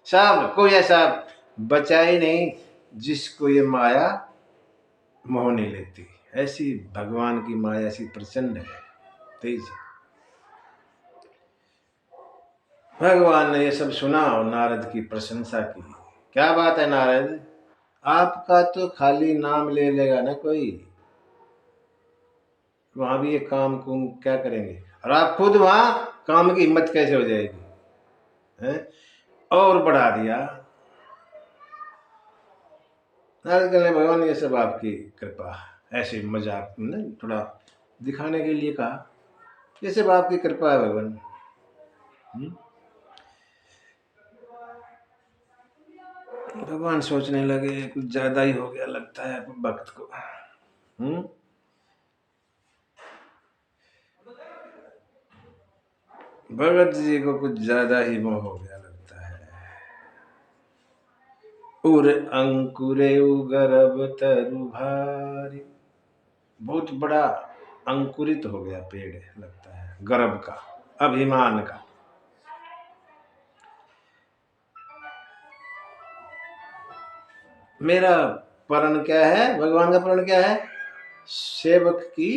सब कोई ऐसा बचा ही नहीं जिसको ये माया मोह नहीं लेती। ऐसी भगवान की माया ऐसी प्रचंड है, तेज है। भगवान ने ये सब सुना और नारद की प्रशंसा की। क्या बात है नारद, आपका तो खाली नाम ले लेगा ना कोई, वहां भी ये काम कुम क्या करेंगे, और आप खुद वहां काम की हिम्मत कैसे हो जाएगी, है? और बढ़ा दिया। नारद कहने, भगवान ये सब आपकी कृपा, ऐसे मजाक में थोड़ा दिखाने के लिए कहा, ये सब आपकी कृपा है भगवान। भगवान सोचने लगे कुछ ज्यादा ही हो गया लगता है भक्त को। भगत जी को कुछ ज्यादा ही मोह हो गया लगता है। उर अंकुरे गर्भ तरु भारी, बहुत बड़ा अंकुरित हो गया पेड़ लगता है, गर्भ का, अभिमान का। मेरा प्रण क्या है, भगवान का प्रण क्या है, सेवक की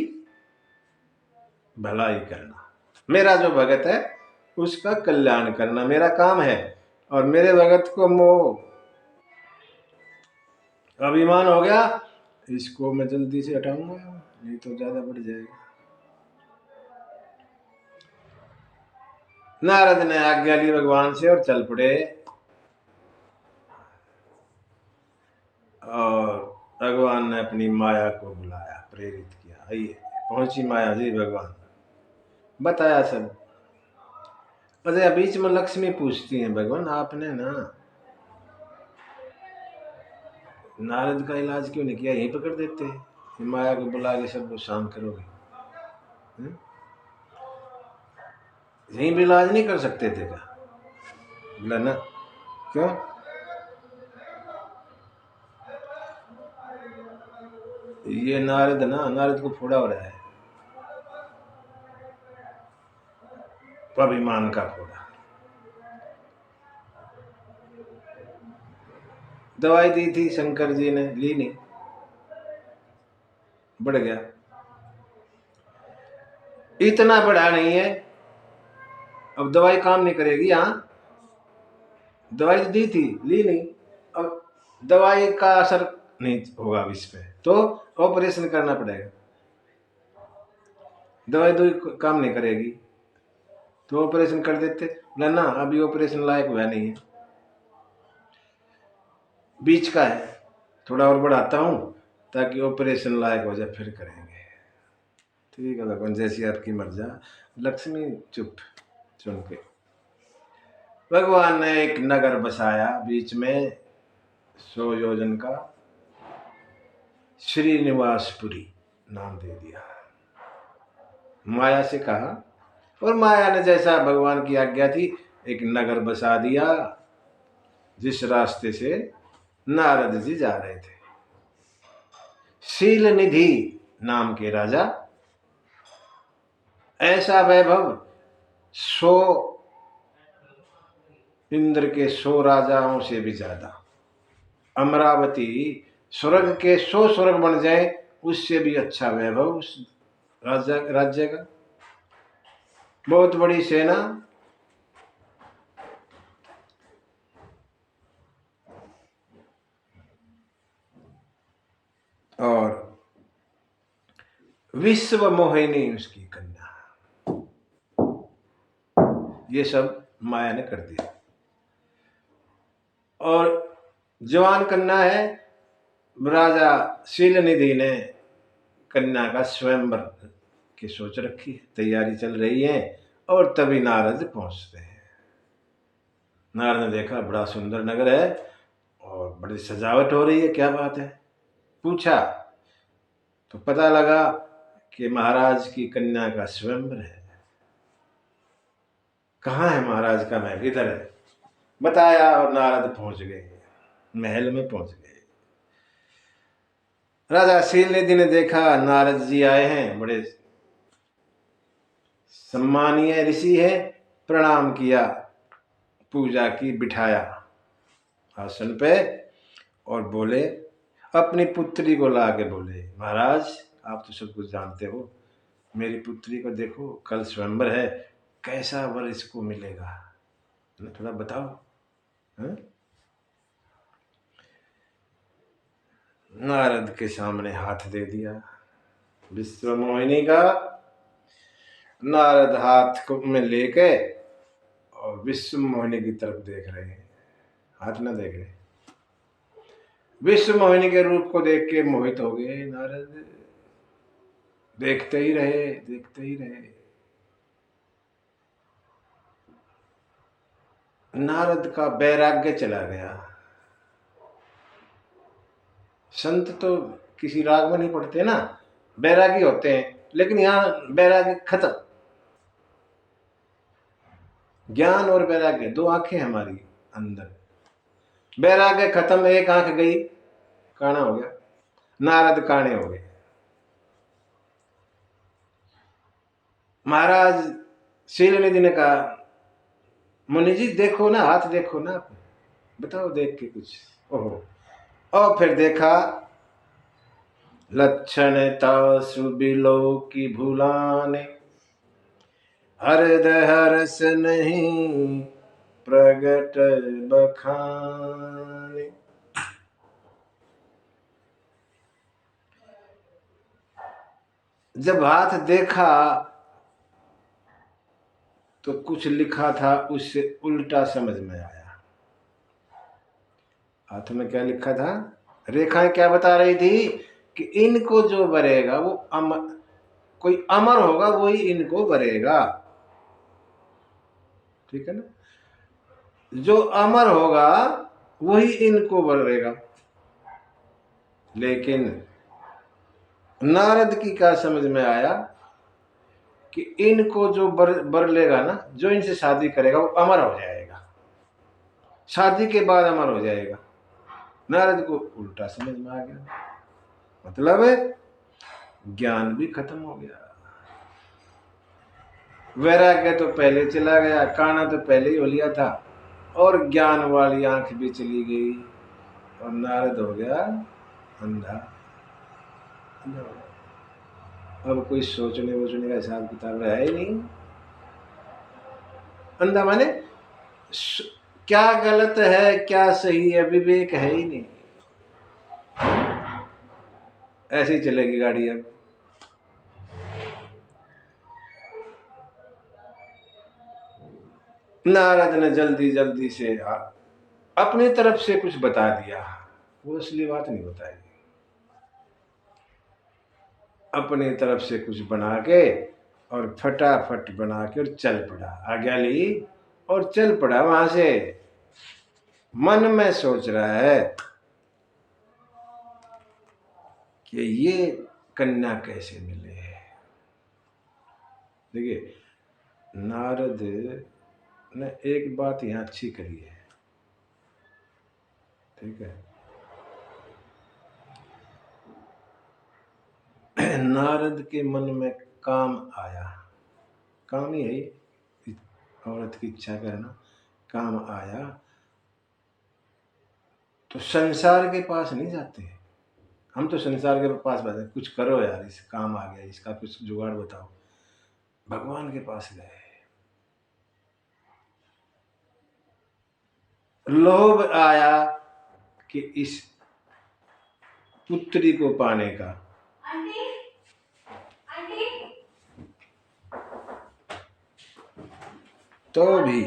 भलाई करना, मेरा जो भगत है उसका कल्याण करना मेरा काम है। और मेरे भगत को मोह अभिमान हो गया, इसको मैं जल्दी से हटाऊंगा, नहीं तो ज्यादा बढ़ जाएगा। नारद ने आज्ञा ली भगवान से और चल पड़े, और भगवान ने अपनी माया को बुलाया, प्रेरित किया, आइए। पहुंची माया जी भगवान, बताया सब। अरे बीच में लक्ष्मी पूछती हैं, भगवान आपने ना नारद का इलाज क्यों नहीं किया, यहीं पकड़ देते, माया को बुला के सबको शांत करोगे। यहीं भी इलाज नहीं कर सकते थे क्या? बोला ना, क्यों? ये नारद को फोड़ा हो रहा है, अभिमान का फोड़ा। दवाई दी थी शंकर जी ने, ली नहीं, बढ़ गया। इतना बढ़ा नहीं है, अब दवाई काम नहीं करेगी। हाँ, दवाई तो दी थी, ली नहीं, अब दवाई का असर नहीं होगा अब इस पे, तो ऑपरेशन करना पड़ेगा। दवाई तो काम नहीं करेगी तो ऑपरेशन कर देते। बोला ना अभी ऑपरेशन लायक हुआ नहीं है, बीच का है, थोड़ा और बढ़ाता हूँ ताकि ऑपरेशन लायक हो जाए, फिर करेंगे। ठीक है भगवान, जैसी आपकी मर्जी। लक्ष्मी चुप सुन के। भगवान ने एक नगर बसाया बीच में 100 योजन का, श्रीनिवासपुरी नाम दे दिया। माया से कहा, और माया ने जैसा भगवान की आज्ञा थी एक नगर बसा दिया, जिस रास्ते से नारद जी जा रहे थे। शील निधि नाम के राजा, ऐसा वैभव 100 इंद्र के 100 राजाओं से भी ज्यादा। अमरावती स्वर्ग के 100 स्वर्ग बन जाए उससे भी अच्छा वैभव उस राज्य का। बहुत बड़ी सेना, और विश्व मोहिनी उसकी कन्या। ये सब माया ने कर दिया। और जवान कन्या है, राजा शीलनिधि ने कन्या का स्वयंवर की सोच रखी है, तैयारी चल रही है। और तभी नारद पहुंचते हैं। नारद ने देखा बड़ा सुंदर नगर है और बड़ी सजावट हो रही है, क्या बात है? पूछा तो पता लगा कि महाराज की कन्या का स्वयंवर है। कहाँ है महाराज का महल? इधर है, बताया, और नारद पहुंच गए, महल में पहुंच गए। राजा शीलनिधि ने देखा नारद जी आए हैं, बड़े सम्मानीय ऋषि है, प्रणाम किया, पूजा की, बिठाया आसन पे, और बोले, अपनी पुत्री को ला के बोले, महाराज आप तो सब कुछ जानते हो, मेरी पुत्री को देखो, कल स्वयंवर है, कैसा वर इसको मिलेगा, थोड़ा बताओ। है? नारद के सामने हाथ दे दिया विश्व मोहिनी का। नारद हाथ को में लेके और विश्व मोहिनी की तरफ देख रहे हैं, हाथ ना देख रहे, विश्व मोहिनी के रूप को देख के मोहित हो गए नारद। देखते ही रहे, देखते ही रहे। नारद का वैराग्य चला गया। संत तो किसी राग में नहीं पढ़ते ना, वैरागी होते हैं, लेकिन यहाँ वैराग्य खत्म। ज्ञान और वैराग्य दो आंखें हमारी अंदर, वैराग्य खत्म, एक आंख गई, काना हो गया, नारद काने हो गए। महाराज शीलनिधि ने कहा, मुनि जी देखो ना, हाथ देखो ना, बताओ देख के कुछ। ओहो, और फिर देखा, लक्षण सुबिलो की भूलाने, हृदय हर्ष नहीं प्रगट बखाने। जब हाथ देखा तो कुछ लिखा था, उससे उल्टा समझ में आया। हाथ में क्या लिखा था? रेखाएं क्या बता रही थी कि इनको जो बरेगा वो कोई अमर होगा वही इनको भरेगा, ठीक है ना। जो अमर होगा वही इनको भरेगा। लेकिन नारद की क्या समझ में आया कि इनको जो बर लेगा ना, जो इनसे शादी करेगा वो अमर हो जाएगा, शादी के बाद अमर हो जाएगा। नारद को उल्टा समझ में आ गया, मतलब ज्ञान भी खत्म हो गया। वैराग्य तो पहले चला गया, काना तो पहले ही हो लिया था, और ज्ञान वाली आंख भी चली गई, और नारद हो गया अंधा। अब कोई सोचने वोचने का हिसाब किताब है ही नहीं। अंधा माने क्या गलत है क्या सही है, विवेक है ही नहीं, ऐसे ही चलेगी गाड़ी। अब नारद ने जल्दी जल्दी से अपनी तरफ से कुछ बता दिया, वो असली बात नहीं बताई, अपनी तरफ से कुछ बना के और फटाफट बना के और चल पड़ा, आज्ञा ली और चल पड़ा वहां से। मन में सोच रहा है कि ये कन्या कैसे मिले। देखिए नारद ने एक बात यहां अच्छी करी है, ठीक है। नारद के मन में काम आया, काम ही है औरत की इच्छा करना, काम आया तो संसार के पास नहीं जाते। हम तो संसार के पास जाते, कुछ करो यार, इस काम आ गया, इसका कुछ जुगाड़ बताओ। भगवान के पास गए, लोभ आया कि इस पुत्री को पाने का। तो भी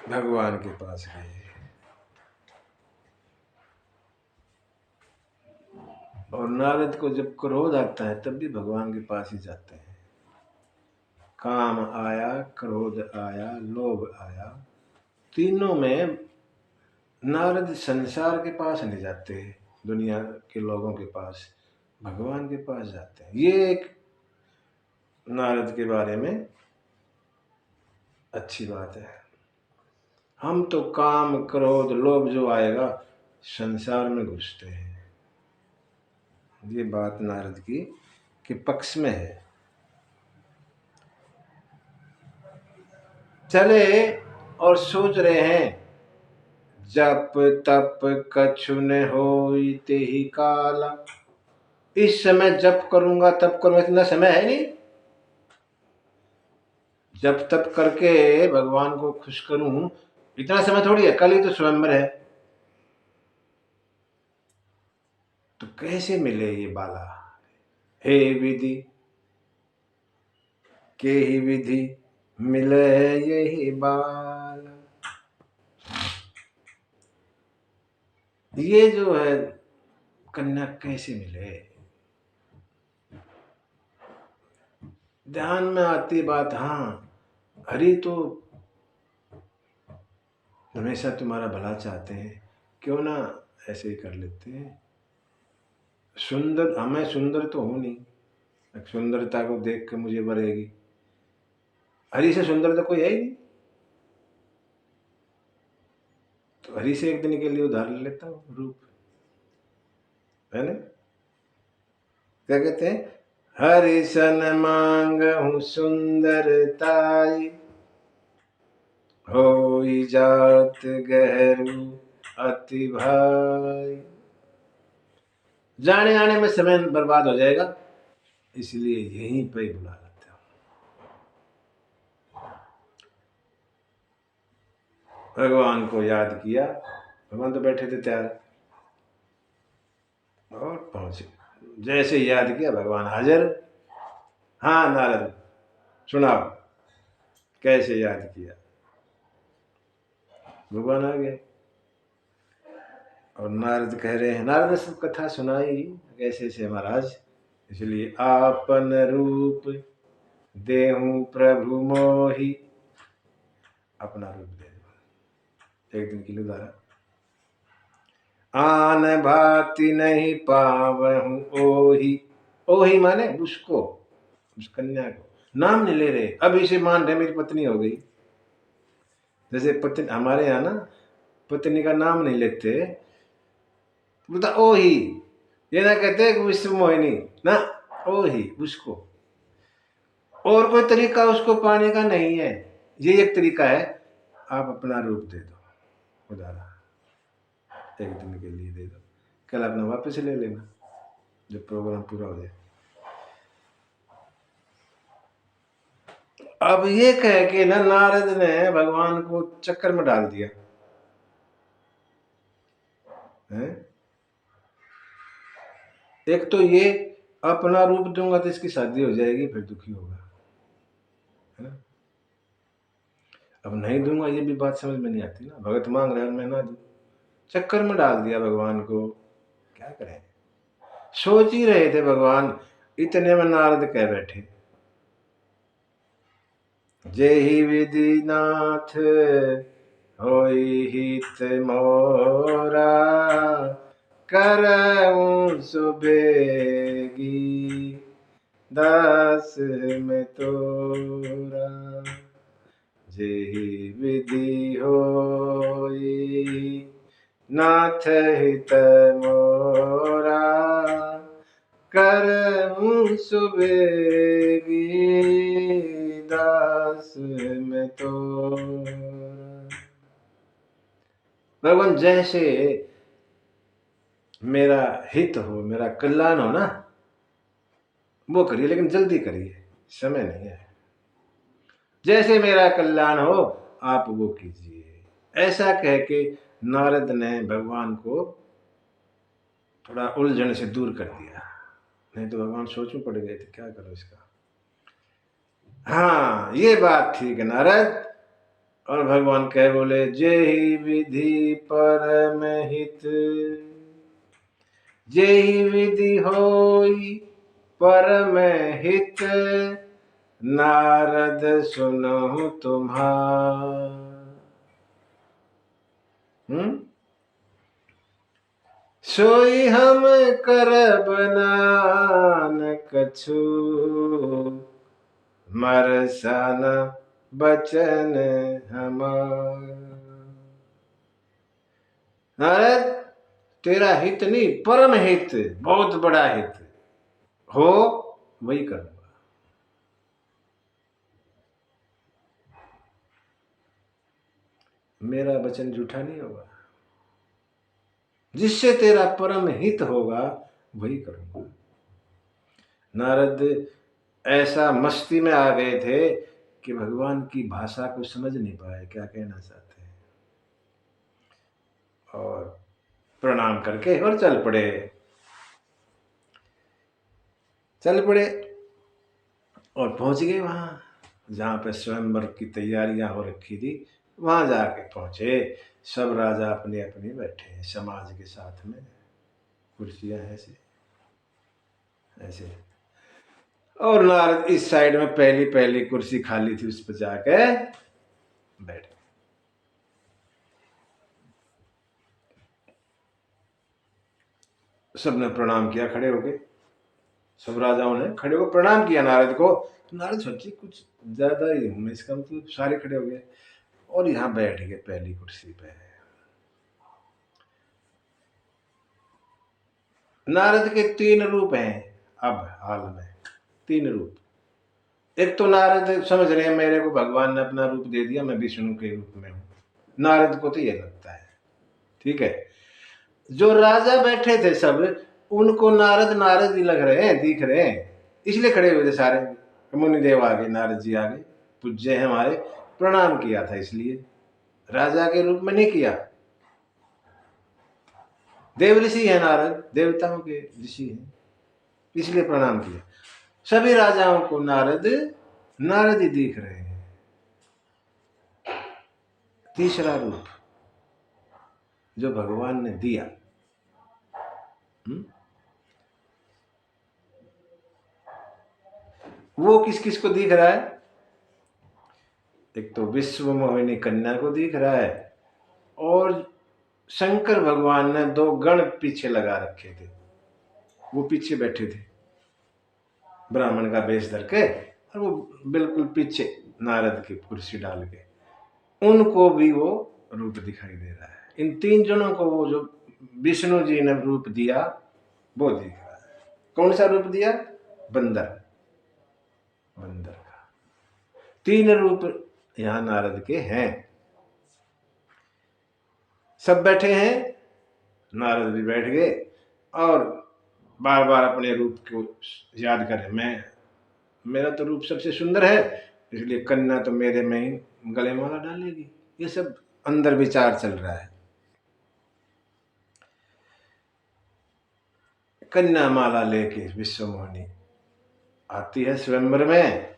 भगवान के पास गए, और नारद को जब क्रोध आता है तब भी भगवान के पास ही जाते हैं। काम आया, क्रोध आया, लोभ आया, तीनों में नारद संसार के पास नहीं जाते, दुनिया के लोगों के पास, भगवान के पास जाते हैं। ये एक नारद के बारे में अच्छी बात है। हम तो काम क्रोध लोभ जो आएगा संसार में घुसते हैं। ये बात नारद की के पक्ष में है। चले और सोच रहे हैं जप तप कछु न होई तेहि काला। इस समय जप करूंगा तप करूंगा, इतना समय है नहीं। जप तप करके भगवान को खुश करूं, इतना समय थोड़ी है, कल ही तो स्वयंवर है। तो कैसे मिले ये बाला। हे विधि के ही विधि मिले यही बाला। ये जो है कन्या कैसे मिले, ध्यान में आती बात। हाँ, हरि तो हमेशा तुम्हारा भला चाहते हैं, क्यों ना ऐसे ही कर लेते हैं। सुंदर, हमें सुंदर तो हो नहीं, सुंदरता को देख के मुझे बढ़ेगी, हरि से सुंदर तो कोई है ही नहीं, तो हरि से एक दिन के लिए उधार ले लेता हूँ रूप, है ना। क्या कहते हैं, हरि सन मांग हूँ सुंदरताई, होई जात गहरू अति भाई। जाने आने में समय बर्बाद हो जाएगा, इसलिए यहीं पे ही बुला लेते हो। भगवान को याद किया, भगवान तो बैठे थे तैयार, और पहुंचे। जैसे याद किया भगवान हाजिर। हाँ नारद सुनाओ, कैसे याद किया। भगवान आ गए और नारद कह रहे हैं, नारद ने सब कथा सुनाई कैसे ऐसे महाराज, इसलिए आपन रूप देहूं प्रभु मोहि, अपना रूप दे दो। एक दिन की उदाहरण, आन भांति नहीं पावहूं ओही, ओही माने उसको, उस कन्या को, नाम नहीं ले रहे, अब इसे मान रहे मेरी पत्नी हो गई। जैसे पत्नी हमारे यहाँ ना पत्नी का नाम नहीं लेते, बोलता ओही, ये ना कहते विश्व मोहिनी ना, ओही उसको, और कोई तरीका उसको पाने का नहीं है, ये एक तरीका है, आप अपना रूप दे दो उदाहरण, एक दिन के लिए दे दो, कल अपना वापस ले लेना जब प्रोग्राम पूरा हो जाए। अब ये कह के ना नारद ने भगवान को चक्कर में डाल दिया है? एक तो ये अपना रूप दूंगा तो इसकी शादी हो जाएगी, फिर दुखी होगा है? अब नहीं दूंगा ये भी बात समझ में नहीं आती ना, भगत मांग रहे हैं मैं ना दूं, चक्कर में डाल दिया भगवान को, क्या करें। सोच ही रहे थे भगवान, इतने में नारद कह बैठे, जेहि विधि नाथ होई हित मोरा, करऊं सुबेगी दास में तोरा, जेहि विधि होई नाथ हित मोरा, करऊं सुबेगी दास में तोरा। भगवान जैसे मेरा हित हो, मेरा कल्याण हो ना, वो करिए, लेकिन जल्दी करिए, समय नहीं है। जैसे मेरा कल्याण हो आप वो कीजिए, ऐसा कह के नारद ने भगवान को थोड़ा उलझन से दूर कर दिया, नहीं तो भगवान सोच में पड़ गए थे क्या करो इसका। हाँ ये बात ठीक है नारद, और भगवान कह बोले, जेहि विधि परम हित, जेहि विधि होई परम हित, नारद सुनहु तुम्हार। सोई हम करब नानकछु, मरसन बचन हमार। नारद तेरा हित नहीं, परम हित, बहुत बड़ा हित हो वही करूंगा। मेरा वचन झूठा नहीं होगा, जिससे तेरा परम हित होगा वही करूंगा। नारद ऐसा मस्ती में आ गए थे कि भगवान की भाषा को समझ नहीं पाए क्या कहना चाहते हैं, और प्रणाम करके और चल पड़े और पहुंच गए वहां जहां पे स्वयंवर की तैयारियां हो रखी थी। वहां जाके पहुंचे, सब राजा अपने अपने बैठे हैं समाज के साथ में, कुर्सियां ऐसे ऐसे, और नारद इस साइड में पहली पहली कुर्सी खाली थी उस पर जाके बैठ गए। सबने प्रणाम किया खड़े होके, सब राजाओं ने खड़े होकर प्रणाम किया नारद को। नारद सोचे कुछ ज्यादा ही हूं, इसका मतलब सारे खड़े हो गए और यहाँ बैठ गए पहली कुर्सी पे। नारद के 3 रूप हैं अब हाल में, 3 रूप। एक तो नारद समझ रहे हैं मेरे को भगवान ने अपना रूप दे दिया, मैं विष्णु के रूप में हूं, नारद को तो ये लगता है, ठीक है। जो राजा बैठे थे सब, उनको नारद नारद ही लग रहे हैं, दिख रहे हैं, इसलिए खड़े हुए थे सारे। मुनिदेव आ गए, नारद जी आ गए, पूज्य हैं हमारे, प्रणाम किया था, इसलिए राजा के रूप में नहीं किया। देव ऋषि है नारद, देवताओं के ऋषि हैं, इसलिए प्रणाम किया। सभी राजाओं को नारद नारद ही दिख रहे हैं। तीसरा रूप जो भगवान ने दिया। वो किस किस को दिख रहा है? एक तो विश्व मोहिनी कन्या को दिख रहा है, और शंकर भगवान ने 2 गण पीछे लगा रखे थे, वो पीछे बैठे थे ब्राह्मण का वेश धर के, और वो बिल्कुल पीछे नारद की कुर्सी डाल के, उनको भी वो रूप दिखाई दे रहा है। इन 3 जनों को वो जो विष्णु जी ने रूप दिया वो दिख रहा है। कौन सा रूप दिया? बंदर का। 3 रूप यहां नारद के हैं। सब बैठे हैं, नारद भी बैठ गए और बार बार अपने रूप को याद करें। मेरा तो रूप सबसे सुंदर है, इसलिए कन्या तो मेरे में ही गले माला डालेगी। ये सब अंदर विचार चल रहा है। कन्या माला लेके विश्व मोहिनी आती है स्वयंवर में,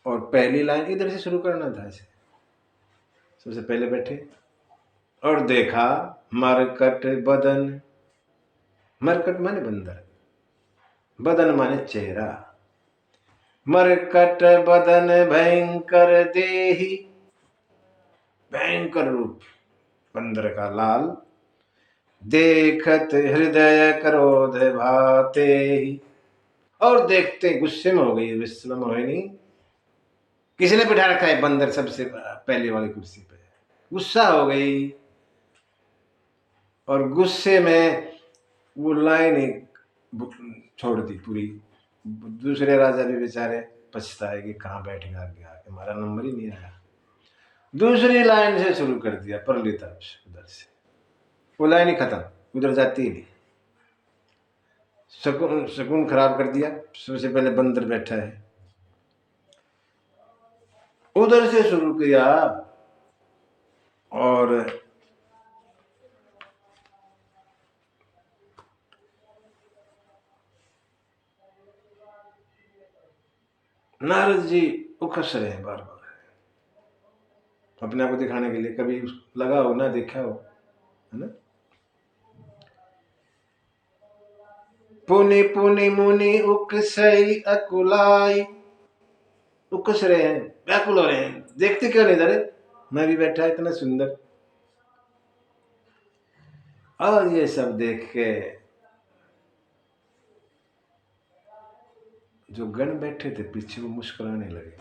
और पहली लाइन इधर से शुरू करना था। ऐसे सबसे पहले बैठे और देखा मरकट बदन, मरकट माने बंदर, बदन माने चेहरा, मरकट बदन भयंकर देही, भयंकर रूप बंदर का लाल, देखत हृदय क्रोध भाते ही, और देखते गुस्से में हो गई विश्व मोहिनी। किसने बिठा रखा है बंदर सबसे पहले वाली कुर्सी पे? गुस्सा हो गई, और गुस्से में वो लाइन ही छोड़ दी पूरी। दूसरे राजा भी बेचारे पछताए कि कहाँ बैठ गया आगे, हमारा नंबर ही नहीं आया। दूसरी लाइन से शुरू कर दिया, परली तरफ से, उधर से वो लाइन ही खत्म, उधर जाती ही नहीं। शकुन खराब कर दिया। सबसे पहले बंदर बैठा है, उधर से शुरू किया, और नारद जी उखस रहे हैं बार बार अपने आप को दिखाने के लिए। कभी लगा हो ना, देखा हो, है ना? पुनि पुनि मुनि उकसई अकुलाई, उकस रहे हैं, व्याकुल हो रहे हैं, देखते क्यों नहीं इधर? मैं भी बैठा इतना सुंदर। और ये सब देख के जो गण बैठे थे पीछे वो मुस्कुराने लगे।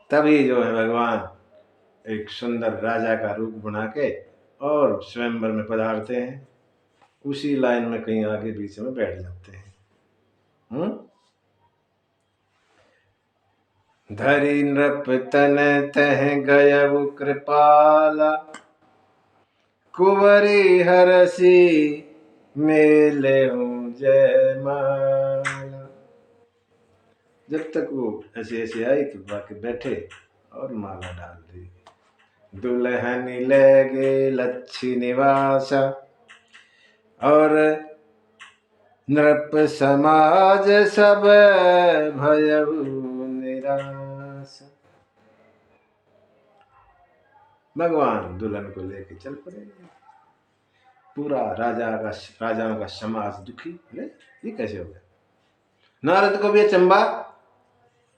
तभी जो है भगवान एक सुंदर राजा का रूप बना के और स्वयंवर में पधारते हैं। उसी लाइन में कहीं आगे बीच में बैठ जाते हैं। धरी नृप तन तह गयउ कृपाला, कुंवरी हरसी मेले जयमाला। जब तक वो ऐसे ऐसे आई तो बाकी बैठे और माला डाल दी। दुल्हन ले गे लच्छी निवास, और नृप समाज सब भयउ निराश। भगवान दुल्हन को लेके चल पड़े। पूरा राजाओं का समाज दुखी। ये कैसे हो गया? नारद को भी अचंबा,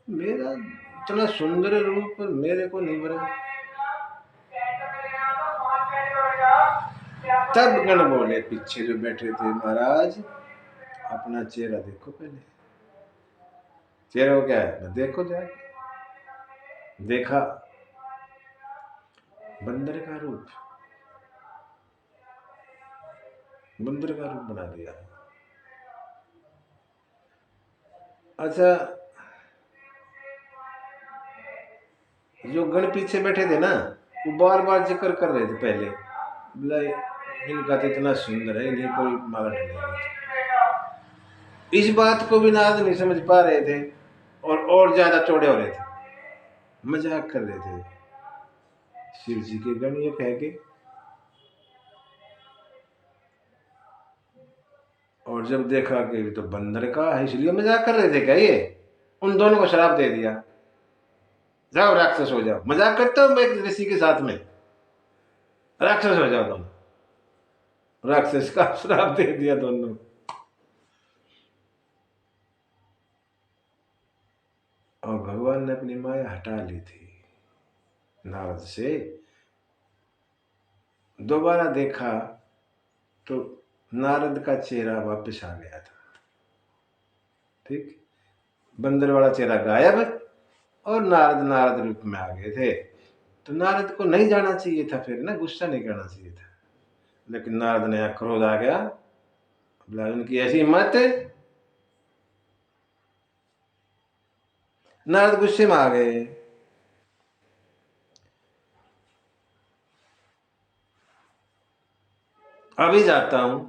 मेरा इतना सुंदर रूप मेरे को नहीं बना। तब गण बोले पीछे जो बैठे थे, महाराज अपना चेहरा देखो पहले। चेहरा क्या है? देखो जाके। देखा बंदर का रूप, बंदर का रूप बना दिया। अच्छा, जो गण पीछे बैठे थे ना, वो बार बार जिक्र कर रहे थे पहले, बोला इनका तो इतना सुंदर है, इन्हें कोई माला डलेगी। इस बात को भी नारद नहीं समझ पा रहे थे, और ज्यादा चौड़े हो रहे थे, मजाक कर रहे थे शिव जी के गण ये कह के। और जब देखा कि तो बंदर का है, इसलिए मजाक कर रहे थे क्या ये? उन दोनों को श्राप दे दिया। जाओ राक्षस हो जाओ। मजाक करता हूं मैं एक ऋषि के साथ में, राक्षस हो जाओ तुम। राक्षस का श्राप दे दिया दोनों। और भगवान ने अपनी माया हटा ली थी नारद से। दोबारा देखा तो नारद का चेहरा वापस आ गया था। ठीक, बंदर वाला चेहरा गायब और नारद नारद रूप में आ गए थे। तो नारद को नहीं जाना चाहिए था, फिर ना गुस्सा नहीं करना चाहिए था, लेकिन नारद ने क्रोध आ गया, बोला उनकी ऐसी हिम्मत। नारद गुस्से में आ गए। अभी जाता हूं,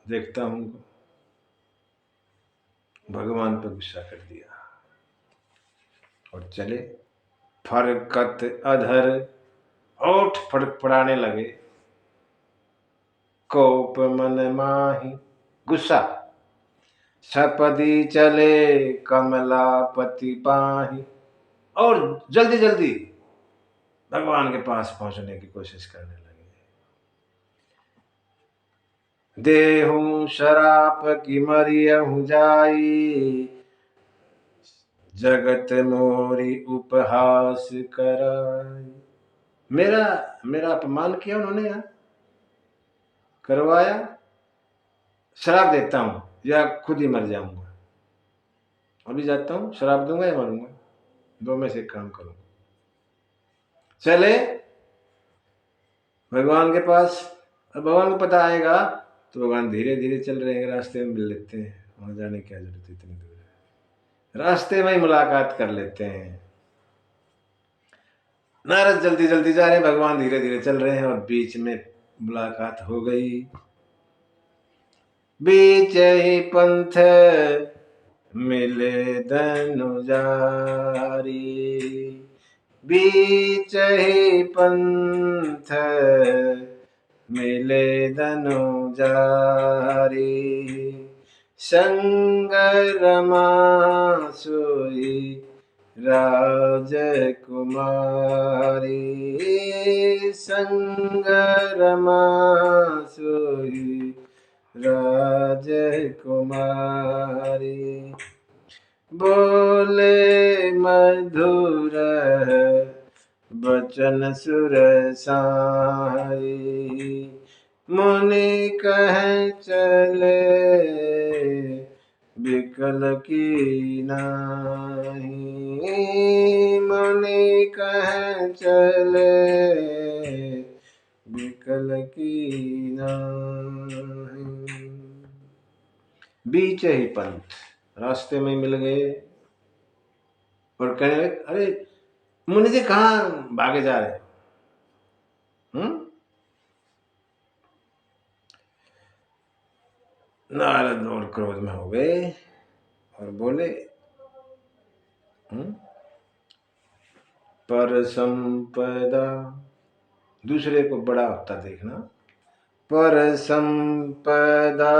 देखता हूं। भगवान पर गुस्सा कर दिया और चले। फरकत अधर, ओठ फड़फड़ाने लगे। कोप मन माही, गुस्सा। सपदी चले कमलापति पाही, और जल्दी जल्दी भगवान के पास पहुंचने की कोशिश करने लगे। देहूं शराप की मरियहूं जाई, जगत मोरी उपहास कराई। मेरा मेरा अपमान किया उन्होंने, यहाँ करवाया। शराब देता हूं या खुद ही मर जाऊंगा। अभी जाता हूं, शराब दूंगा या मरूंगा, दो में से एक काम करूंगा। चले भगवान के पास। अब भगवान को पता आएगा तो भगवान धीरे धीरे चल रहे हैं, रास्ते में मिल लेते हैं, वहां जाने की क्या जरूरत है, इतनी दूर है, रास्ते में ही मुलाकात कर लेते हैं। नारद जल्दी जल्दी जा रहे हैं, भगवान धीरे धीरे चल रहे हैं, और बीच में मुलाकात हो गई। बीच ही पंथ मिले धनुजारी, बीच ही पंथ मिले धनुजारी। संग रमा सोई राजकुमारी, संग रमा सोई राजकुमारी। बोले मधुर बचन सुरसाई, मुनि कह चले बिकल की नाही, मुनि कह चले बिकल की नाही। बीच ही पंथ, रास्ते में मिल गए और कहने लगे, अरे मुनि जी कहाँ भागे जा रहे? नारद और क्रोध में हो गए और बोले, पर संपदा, दूसरे को बड़ा होता देखना। पर संपदा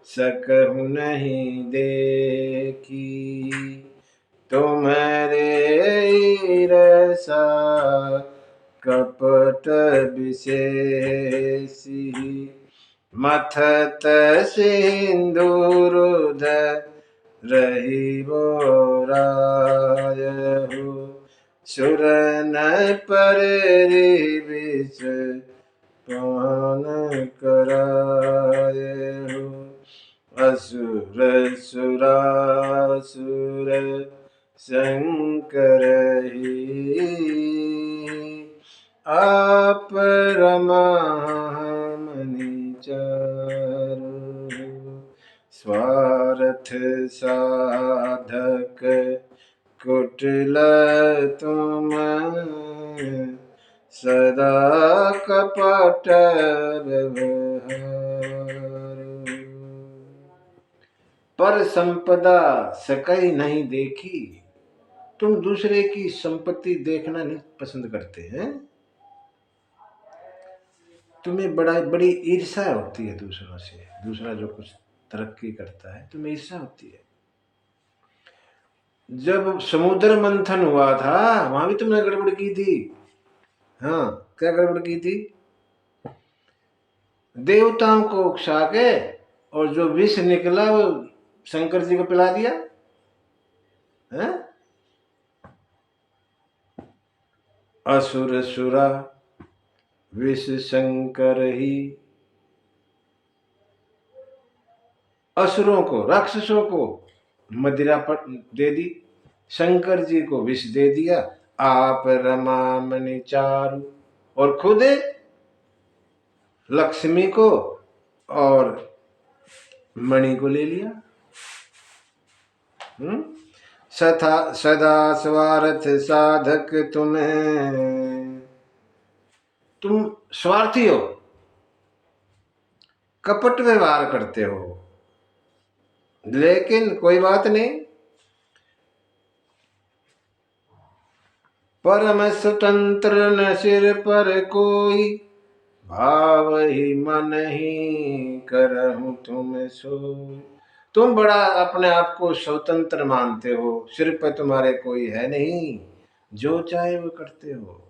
सकहु नहीं देखी, तुम्हारे रसा कपट विशेषी। मथत सिंदूर रही वो रायहु, सुरन पर विष पान करायहु। असुर सुरासुर शंकर ही, आप रमामणि चारु। स्वार्थ साधक कुटिल तुम, सदा कपट व्यवहार। पर संपदा सकई नहीं देखी, तुम दूसरे की संपत्ति देखना नहीं पसंद करते हैं। तुम्हें बड़ी ईर्ष्या होती है दूसरों से, दूसरा जो कुछ तरक्की करता है तुम्हें ईर्ष्या होती है। जब समुद्र मंथन हुआ था वहां भी तुमने गड़बड़ की थी। हाँ, क्या गड़बड़ की थी? देवताओं को उकसा के और जो विष निकला वो शंकर जी को पिला दिया है। असुर सुरा विष शंकर ही, असुरों को राक्षसों को मदिरा दे दी, शंकर जी को विष दे दिया। आप रमामणि चारु, और खुद लक्ष्मी को और मणि को ले लिया। सदा स्वार्थ साधक तुम्हें, तुम स्वार्थी हो, कपट व्यवहार करते हो, लेकिन कोई बात नहीं, परम स्वतंत्र न सिर पर कोई, भाव ही मन ही करहूं तुम सोई। तुम बड़ा अपने आप को स्वतंत्र मानते हो, सिर पर तुम्हारे कोई है नहीं, जो चाहे वो करते हो।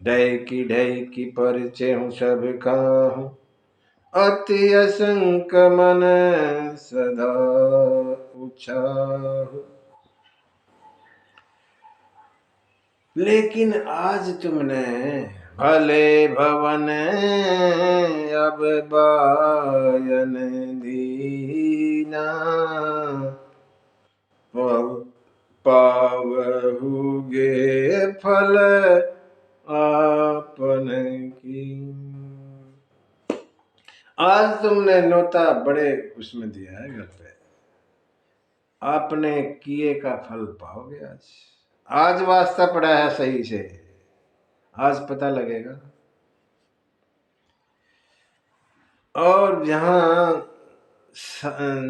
ढय की परिचय हूँ सब हूँ, अति असंक मन सदा उछाहु। लेकिन आज तुमने भले भवन अब बायन दीना, पावहुगे फल आपन की। आज तुमने न्योता बड़े उसमें दिया है घर पे, आपने किए का फल पाओगे। आज आज वास्ता पड़ा है सही से, आज पता लगेगा। और यहाँ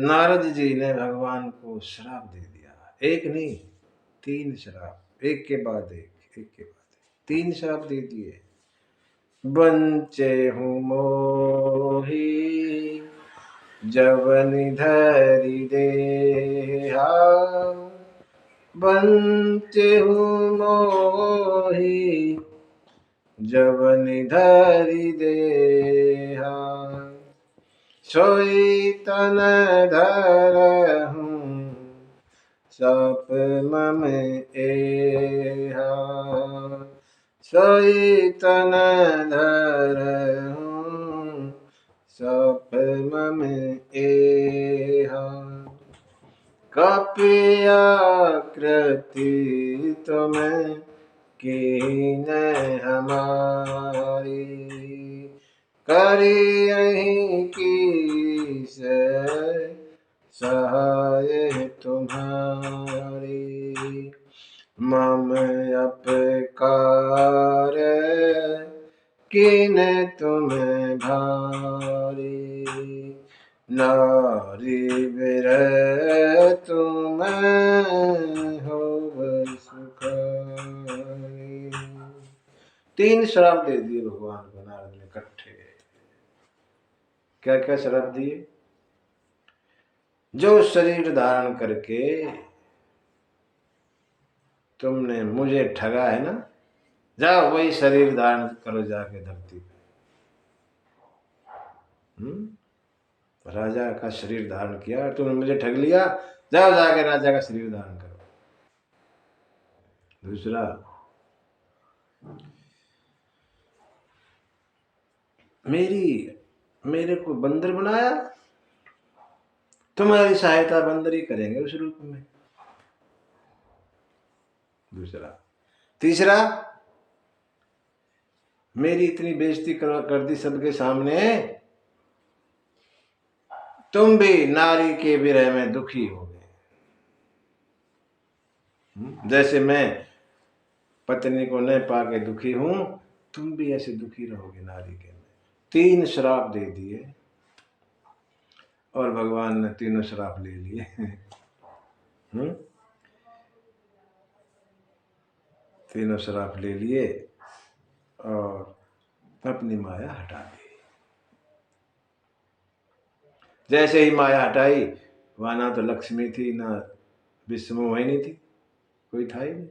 नारद जी ने भगवान को श्राप दे दिया, एक नहीं 3 श्राप, एक के बाद एक, एक के बाद एक, 3 श्राप दे दिए। बंचे हूँ मोही जवनि धरि देहा, बंचे हूँ मोही जवनि धरि देहा, सोई तन धरहूं सप मम एहा, सोई तन धरहूं सप मम एहा। कपि आकृति तुम्हें कीन हमारी, करियहि की सहाय तुम्हारी, मम अपकार कीन तुम्हें भारी, नारी विरह तुम हो सुखारी। 3 श्राप दे दिए भगवान को नारद ने इकट्ठे। क्या क्या श्राप दिए? जो शरीर धारण करके तुमने मुझे ठगा है ना, जाओ वही शरीर धारण करो जाके धरती पे। राजा का शरीर धारण किया, तुमने मुझे ठग लिया, जाओ जाके राजा का शरीर धारण करो। दूसरा, मेरे को बंदर बनाया, तुम्हारी सहायता बंदर ही करेंगे उस रूप में। दूसरा। तीसरा, मेरी इतनी बेइज्जती कर दी सबके सामने, तुम भी नारी के विरह में दुखी हो गए। जैसे मैं पत्नी को न पाके दुखी हूं, तुम भी ऐसे दुखी रहोगे नारी के में। 3 श्राप दे दिए और भगवान ने तीनों श्राप ले लिए। तीनों श्राप ले लिए और अपनी माया हटा दी। जैसे ही माया हटाई, वहां ना तो लक्ष्मी थी, ना विश्व में वही नहीं थी, कोई था ही नहीं।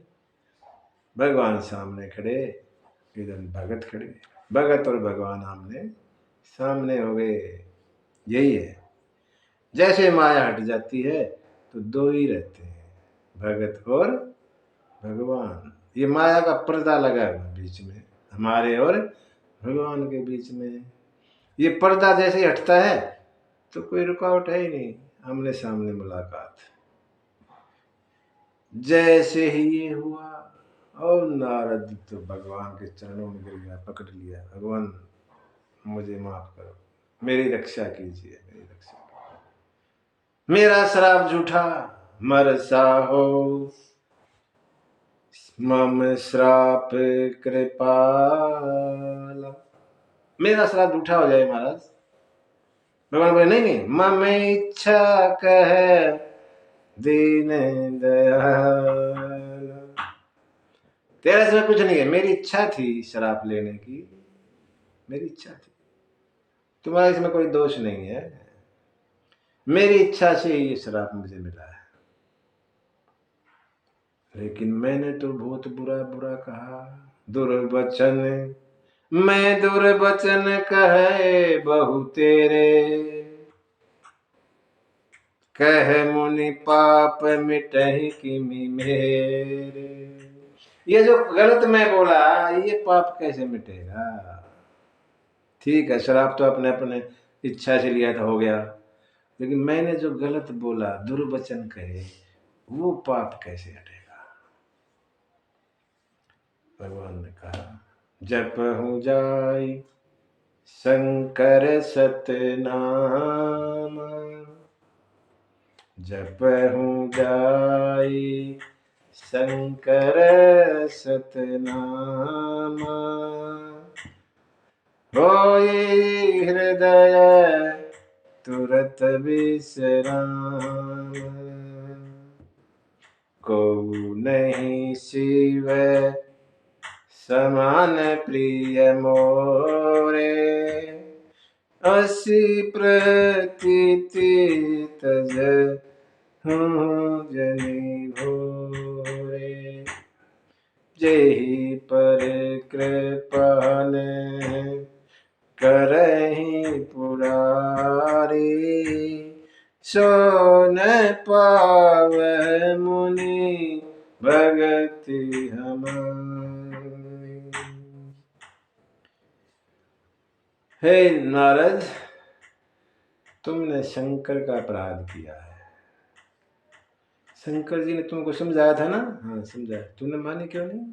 भगवान सामने खड़े, इधर भगत खड़े, भगत और भगवान आमने सामने हो गए। यही है, जैसे माया हट जाती है तो दो ही रहते हैं, भगत और भगवान। ये माया का पर्दा लगा हुआ बीच में, हमारे और भगवान के बीच में। ये पर्दा जैसे ही हटता है तो कोई रुकावट है ही नहीं, आमने सामने मुलाकात। जैसे ही ये हुआ और नारद तो भगवान के चरणों में गिर गया, पकड़ लिया, भगवान मुझे माफ करो, मेरी रक्षा कीजिए, मेरी रक्षा कीजिए, मेरा श्राप झूठा मरसा हो, मम श्राप कृपाला। मेरा श्राप झूठा हो जाए महाराज। भगवान बोले नहीं नहीं, मम इच्छा कह दीन दयाल। तेरा इसमें कुछ नहीं है, मेरी इच्छा थी शराब लेने की, मेरी इच्छा थी, तुम्हारा इसमें कोई दोष नहीं है, मेरी इच्छा से ये शराब मुझे मिला है। लेकिन मैंने तो बहुत बुरा बुरा कहा, दुर्वचन मैं दुर्वचन कहे बहु तेरे, कह मुनि पाप मिटहि किमि मेरे। ये जो गलत मैं बोला, ये पाप कैसे मिटेगा? ठीक है, शराब तो अपने अपने इच्छा से लिया था, हो गया, लेकिन मैंने जो गलत बोला, दुर्वचन कहे, वो पाप कैसे हटेगा? भगवान ने कहा, जपहु जाई शंकर सतनाम, जपहु जाई शंकर सतनाम, होई हृदय तुरत विश्राम, को नहीं शिव समान प्रिय मोरे, असी प्रतीति तज हूँ जनि भोरे, जेहि पर कृपा ने करहि पुरारी, सो न पावै मुनि भगति हमारी। हे नारद, तुमने शंकर का अपराध किया है। शंकर जी ने तुमको समझाया था ना? हाँ समझाया, तुमने माने क्यों नहीं?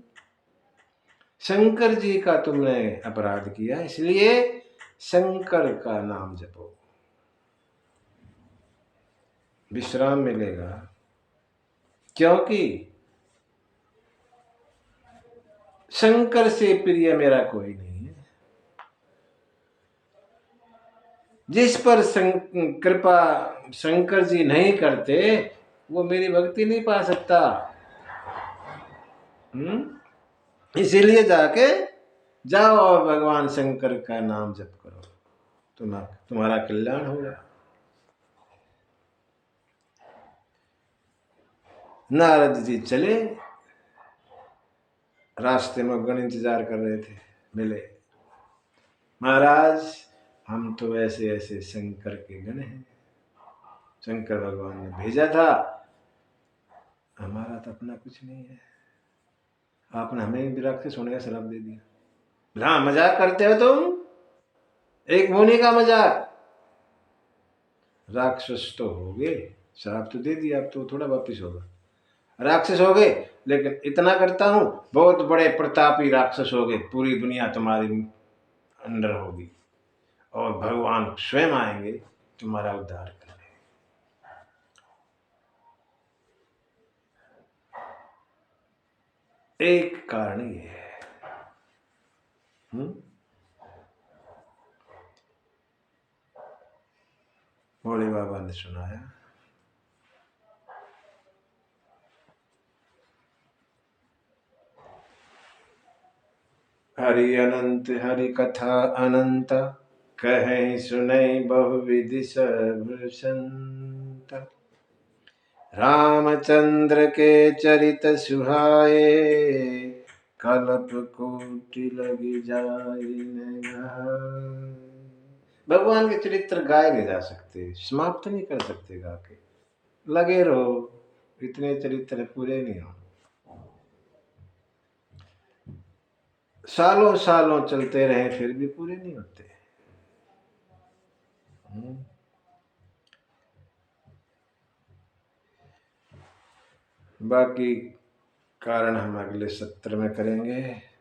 शंकर जी का तुमने अपराध किया, इसलिए शंकर का नाम जपो, विश्राम मिलेगा। क्योंकि शंकर से प्रिय मेरा कोई नहीं है। जिस पर कृपा शंकर जी नहीं करते, वो मेरी भक्ति नहीं पा सकता। इसीलिए जाके जाओ और भगवान शंकर का नाम जप करो, तुम्हारा कल्याण होगा। नारद जी चले, रास्ते में गण इंतजार कर रहे थे, मिले, महाराज हम तो ऐसे ऐसे शंकर के गण हैं, शंकर भगवान ने भेजा था, हमारा तो अपना कुछ नहीं है, आपने हमें राक्षस होने का श्राप दे दिया। हाँ मजाक करते हो तुम, एक मुनि का मजाक। राक्षस तो हो गए, श्राप तो दे दिया, अब तो थोड़ा वापिस होगा, राक्षस हो गए, लेकिन इतना करता हूं, बहुत बड़े प्रतापी राक्षस हो गए, पूरी दुनिया तुम्हारी अंडर होगी, और भगवान स्वयं आएंगे तुम्हारा उद्धार करने। एक कारण ये है। भोले बाबा ने सुनाया, हरि अनंत हरि कथा अनंत, कहें सुनई बहुविधि सब संत, रामचंद्र के चरित सुहाए, कल्प कोटि लगी जाए न गाए। भगवान के चरित्र गाए नहीं जा सकते, समाप्त नहीं कर सकते गा के। लगे रहो, इतने चरित्र पूरे नहीं हो। सालों सालों चलते रहे फिर भी पूरे नहीं होते। बाकी कारण हम अगले सत्र में करेंगे।